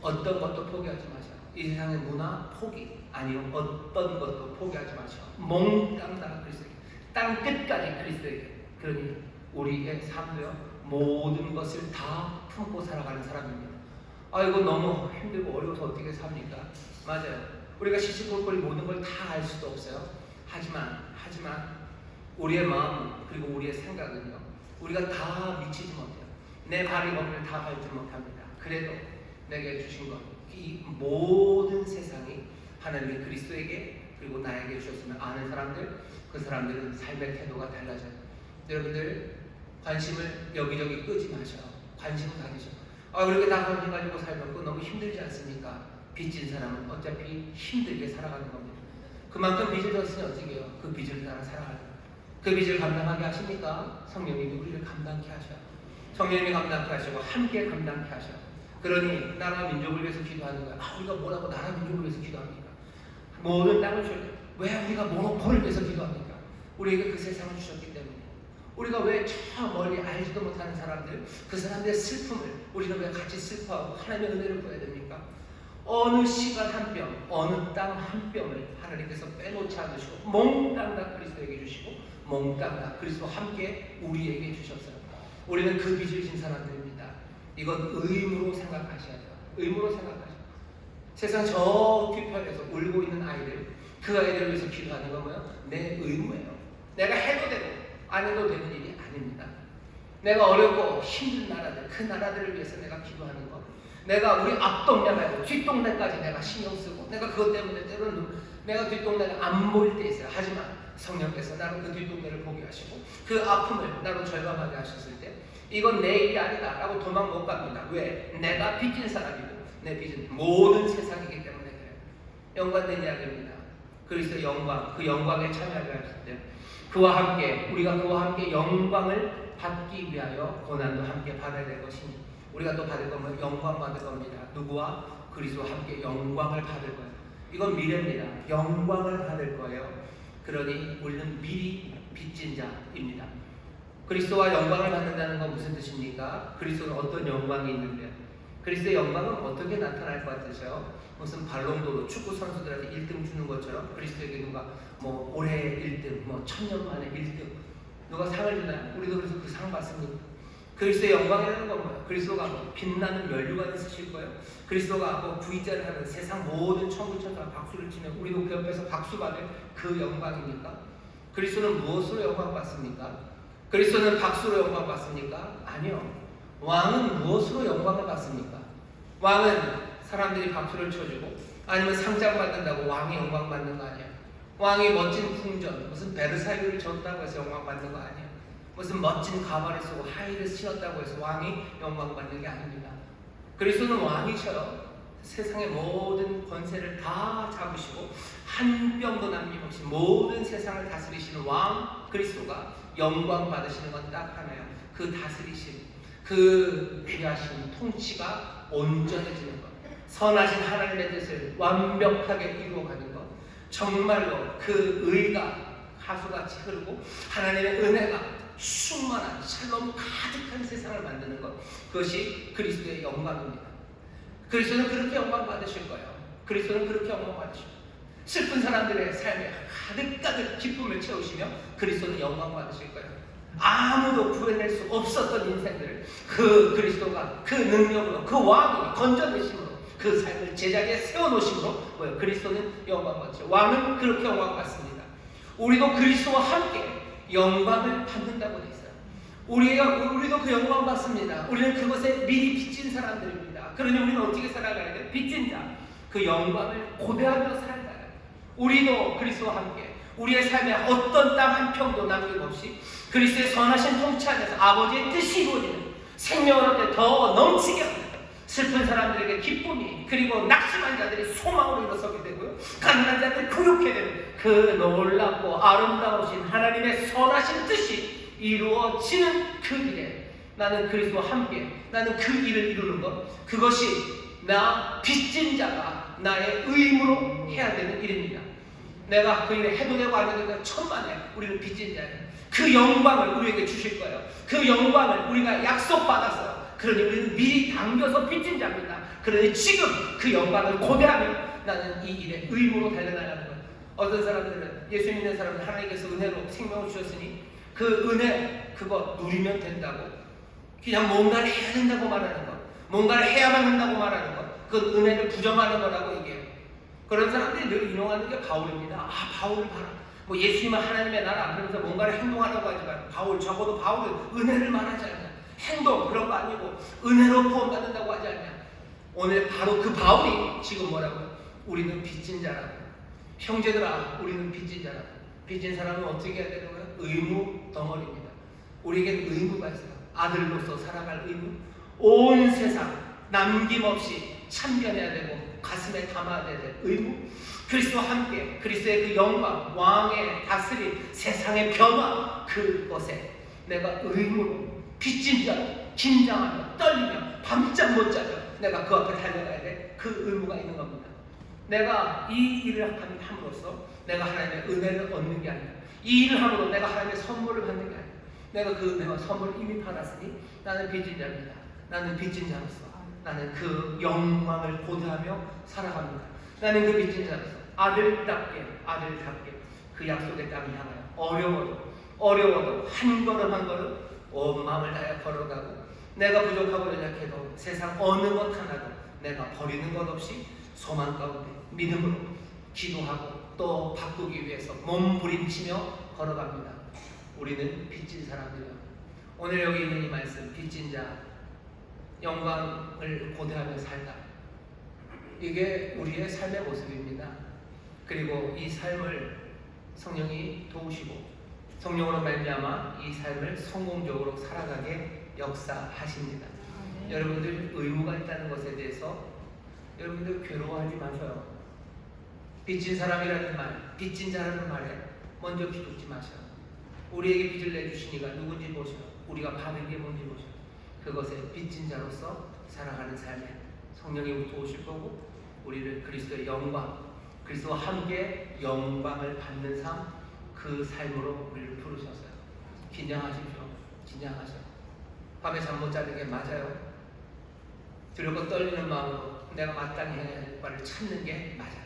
어떤 것도 포기하지 마셔요. 이 세상의 문화 포기 아니요, 어떤 것도 포기하지 마셔요. 몽땅 다 그리스도에게, 땅 끝까지 그리스도에게. 그러니 우리의 삶도요, 모든 것을 다 품고 살아가는 사람입니다. 이거 너무 힘들고 어려워서 어떻게 삽니까? 맞아요. 우리가 시시콜콜이 모든 걸 다 알 수도 없어요. 하지만 우리의 마음 그리고 우리의 생각은요, 우리가 다 미치지 못해요. 내 발이 거기를 다 밟지 못합니다. 그래도 내게 주신 것, 이 모든 세상이 하나님의 그리스도에게 그리고 나에게 주셨으면 아는 사람들, 그 사람들은 삶의 태도가 달라져요. 여러분들 관심을 여기저기 끄지 마셔요. 관심을 가지셔. 그렇게 다 관심가지고 살면 그거 너무 힘들지 않습니까? 빚진 사람은 어차피 힘들게 살아가는 겁니다. 그만큼 빚을 졌으니 어떻게 해요? 그 빚을 따라 살아가는 거예요. 그 빚을 감당하게 하십니까? 성령님이 우리를 감당케 하셔. 성령님이 감당케 하시고 함께 감당케 하셔. 그러니 나라 민족을 위해서 기도하는 거야. 우리가 뭐라고 나라 민족을 위해서 기도합니까? 모든 땅을 주셨. 왜 우리가 모노폴을 위해서 기도합니까? 우리에게 그 세상을 주셨기 때문에. 우리가 왜 저 멀리 알지도 못하는 사람들, 그 사람들의 슬픔을 우리는 왜 같이 슬퍼하고 하나님의 은혜를 보여야 됩니까? 어느 시간 한 뼘, 어느 땅 한 뼘을 하나님께서 빼놓지 않으시고 몽땅 다 그리스도에게 주시고 몽땅 다 그리스도 함께 우리에게 주셨어요. 우리는 그 빚을 진 사람들입니다. 이건 의무로 생각하셔야죠. 의무로 생각하셔야죠. 세상 저 뒤편에서 울고 있는 아이들, 그 아이들을 위해서 기도하는 건 뭐예요? 내 의무예요. 내가 해도 되고 안 해도 되는 일이 아닙니다. 내가 어렵고 힘든 나라들, 그 나라들을 위해서 내가 기도하는 것, 내가 우리 앞동네 말고 뒷동네까지 내가 신경 쓰고, 내가 그것 때문에 때로는 내가 뒷동네가 안 보일 때 있어요. 하지만 성령께서 나로 그 뒷동네를 보게 하시고 그 아픔을 나로 절감하게 하셨을 때 이건 내 일이 아니다 라고 도망 못 갑니다. 왜? 내가 빚진 사람이고 내 빚은 모든 세상이기 때문에 그래요. 연관된 이야기입니다. 그리스도의 영광, 그 영광에 참여하게 하실 때 우리가 그와 함께 영광을 받기 위하여 고난도 함께 받아야 될 것이니 우리가 또 받을 거면 영광 받을 겁니다. 누구와? 그리스도와 함께 영광을 받을 거예요. 이건 미래입니다. 영광을 받을 거예요. 그러니 우리는 미리 빚진 자입니다. 그리스도와 영광을 받는다는 건 무슨 뜻입니까? 그리스도는 어떤 영광이 있는데요? 그리스도의 영광은 어떻게 나타날 것 같으세요? 무슨 발롱도르 축구 선수들한테 1등 주는 것처럼 그리스도에게 누가 뭐 올해 1등, 뭐 1000년 만에 1등 누가 상을 주나요? 우리도 그래서 그 상 받습니다. 그리스도의 영광이라는 건 뭐예요? 그리스도가 뭐 빛나는 면류관을 쓰실 거예요. 그리스도가 뭐 V자를 하는 세상 모든 천부천사 박수를 치면 우리도 그 옆에서 박수 받을 그 영광입니까? 그리스도는 무엇으로 영광 받습니까? 그리스도는 박수로 영광 받습니까? 아니요. 왕은 무엇으로 영광을 받습니까? 왕은 사람들이 박수를 쳐주고 아니면 상장 받는다고 왕이 영광 받는 거 아니에요. 왕이 멋진 궁전, 무슨 베르사유를 졌다고 해서 영광 받는 거 아니에요. 무슨 멋진 가발을 쓰고 하의를 신었다고 해서 왕이 영광 받는 게 아닙니다. 그리스도는 왕이셔요. 세상의 모든 권세를 다 잡으시고 한 뼘도 남김없이 모든 세상을 다스리시는 왕 그리스도가 영광 받으시는 건 딱 하나예요. 그 다스리심, 그 귀하신 통치가 온전해지는 것, 선하신 하나님의 뜻을 완벽하게 이루어가는 것, 정말로 그 의가 하수같이 흐르고 하나님의 은혜가 충만한 샬롬 가득한 세상을 만드는 것, 그것이 그리스도의 영광입니다. 그리스도는 그렇게 영광 받으실 거예요. 그리스도는 그렇게 영광 받으실 거예요. 슬픈 사람들의 삶에 가득가득 기쁨을 채우시며 그리스도는 영광 받으실 거예요. 아무도 구해낼 수 없었던 인생들을 그 그리스도가 그 능력으로 그 왕이 건져내심으로 그 삶을 제자리에 세워놓으심으로 뭐예요? 그리스도는 영광 받으시죠. 왕은 그렇게 영광 받습니다. 우리도 그리스도와 함께 영광을 받는다고 되어 있어요. 우리도 그 영광 받습니다. 우리는 그것에 미리 빚진 사람들입니다. 그러니 우리는 어떻게 살아가야 돼요? 빚진 자, 그 영광을 고대하며 살아가야 돼요. 우리도 그리스도와 함께 우리의 삶에 어떤 땅 한 평도 남김없이 그리스도의 선하신 통치 안에서 아버지의 뜻이 이루어지는 생명을 얻게 더 넘치게 합니다. 슬픈 사람들에게 기쁨이, 그리고 낙심한 자들이 소망으로 일어서게 되고요, 가난한 자들이 부욕해 되는 그 놀랍고 아름다우신 하나님의 선하신 뜻이 이루어지는 그 일에 나는 그리스도와 함께 나는 그 일을 이루는 것, 그것이 나 빚진 자가 나의 의무로 해야 되는 일입니다. 내가 그 일에 해도 되고 안 해도 되고 천만에 우리는 빚진 자예요. 그 영광을 우리에게 주실 거예요. 그 영광을 우리가 약속받았어요. 그러니 우리는 미리 당겨서 빚진 자입니다. 그러니 지금 그 영광을 고대하며 나는 이 일에 의무로 달려나가는 거예요. 어떤 사람들은, 예수 믿는 사람은 하나님께서 은혜로 생명을 주셨으니 그 은혜 그거 누리면 된다고, 그냥 뭔가를 해야 된다고 말하는 것, 뭔가를 해야만 한다고 말하는 것, 그건 은혜를 부정하는 거라고 얘기해요. 그런 사람들이 늘 인용하는 게 바울입니다. 아, 바울을 봐라. 뭐 예수님은 하나님의 나라 그러면서 뭔가를 행동하라고 하지만 바울, 적어도 바울은 은혜를 말하지 않냐. 행동 그런 거 아니고 은혜로 구원받는다고 하지 않냐. 오늘 바로 그 바울이 지금 뭐라고요? 우리는 빚진 자라고. 형제들아, 우리는 빚진 자라고. 빚진 사람은 어떻게 해야 되는 거예요? 의무 덩어리입니다. 우리에게는 의무가 있어요. 아들로서 살아갈 의무. 온 세상 남김없이 참견해야 되고 가슴에 담아야 될 의무, 그리스도와 함께 그리스도의 그 영광, 왕의 다스림, 세상의 변화, 그것에 내가 의무로 빚진 자로 긴장하며 떨리며 밤잠 못 자며 내가 그 앞에 달려가야 될 그 의무가 있는 겁니다. 내가 이 일을 함으로써 내가 하나님의 은혜를 얻는 게 아니라, 이 일을 함으로 내가 하나님의 선물을 받는 게 아니라, 내가 그 은혜와 선물을 이미 받았으니 나는 빚진 자입니다. 나는 빚진 자로서 나는 그 영광을 고대하며 살아갑니다. 나는 그 빚진 자로서 아들답게 그 약속의 땅을 향하여 어려워도 한 걸음 한 걸음 온 마음을 다해 걸어가고, 내가 부족하고 연약해도 세상 어느 것 하나도 내가 버리는 것 없이 소망 가운데 믿음으로 기도하고 또 바꾸기 위해서 몸부림치며 걸어갑니다. 우리는 빚진 사람들이요. 오늘 여기 있는 이 말씀, 빚진 자, 영광을 고대하며 살다. 이게 우리의 삶의 모습입니다. 그리고 이 삶을 성령이 도우시고 성령으로 말미암아 이 삶을 성공적으로 살아가게 역사하십니다. 여러분들 의무가 있다는 것에 대해서 여러분들 괴로워하지 마셔요. 빚진 사람이라는 말, 빚진 자라는 말에 먼저 기죽지 마셔요. 우리에게 빚을 내주신 이가 누군지 보셔요. 우리가 받은 게 뭔지 보셔요. 그것에 빚진 자로서 살아가는 삶에 성령이 도우실 거고, 우리를 그리스도의 영광, 그리스도와 함께 영광을 받는 삶, 그 삶으로 우리를 부르셨어요. 긴장하십시오. 긴장하셔요. 밤에 잠 못 자는 게 맞아요. 두렵고 떨리는 마음으로 내가 마땅히 해야 할 바를 찾는 게 맞아요.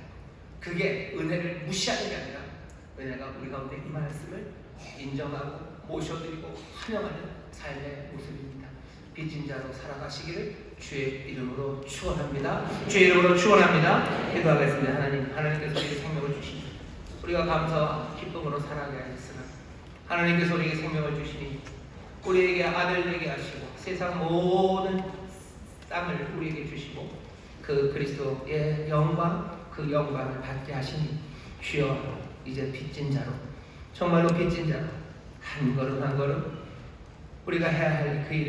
그게 은혜를 무시하는 게 아니라 은혜가 우리 가운데 이 말씀을 인정하고 모셔드리고 환영하는 삶의 모습입니다. 빚진 자로 살아가시기를 주의 이름으로 축원합니다. 주의 이름으로 축원합니다. 기도하겠습니다. 하나님께서 우리에게 생명을 주시니 우리가 감사와 기쁨으로 살아가야겠으나, 하나님께서 우리에게 생명을 주시니 우리에게 아들 되게 하시고 세상 모든 땅을 우리에게 주시고 그 그리스도의 영광, 그 영광을 받게 하시니 주여, 이제 빚진 자로, 정말로 빚진 자로 한 걸음 한 걸음 우리가 해야 할 그 일을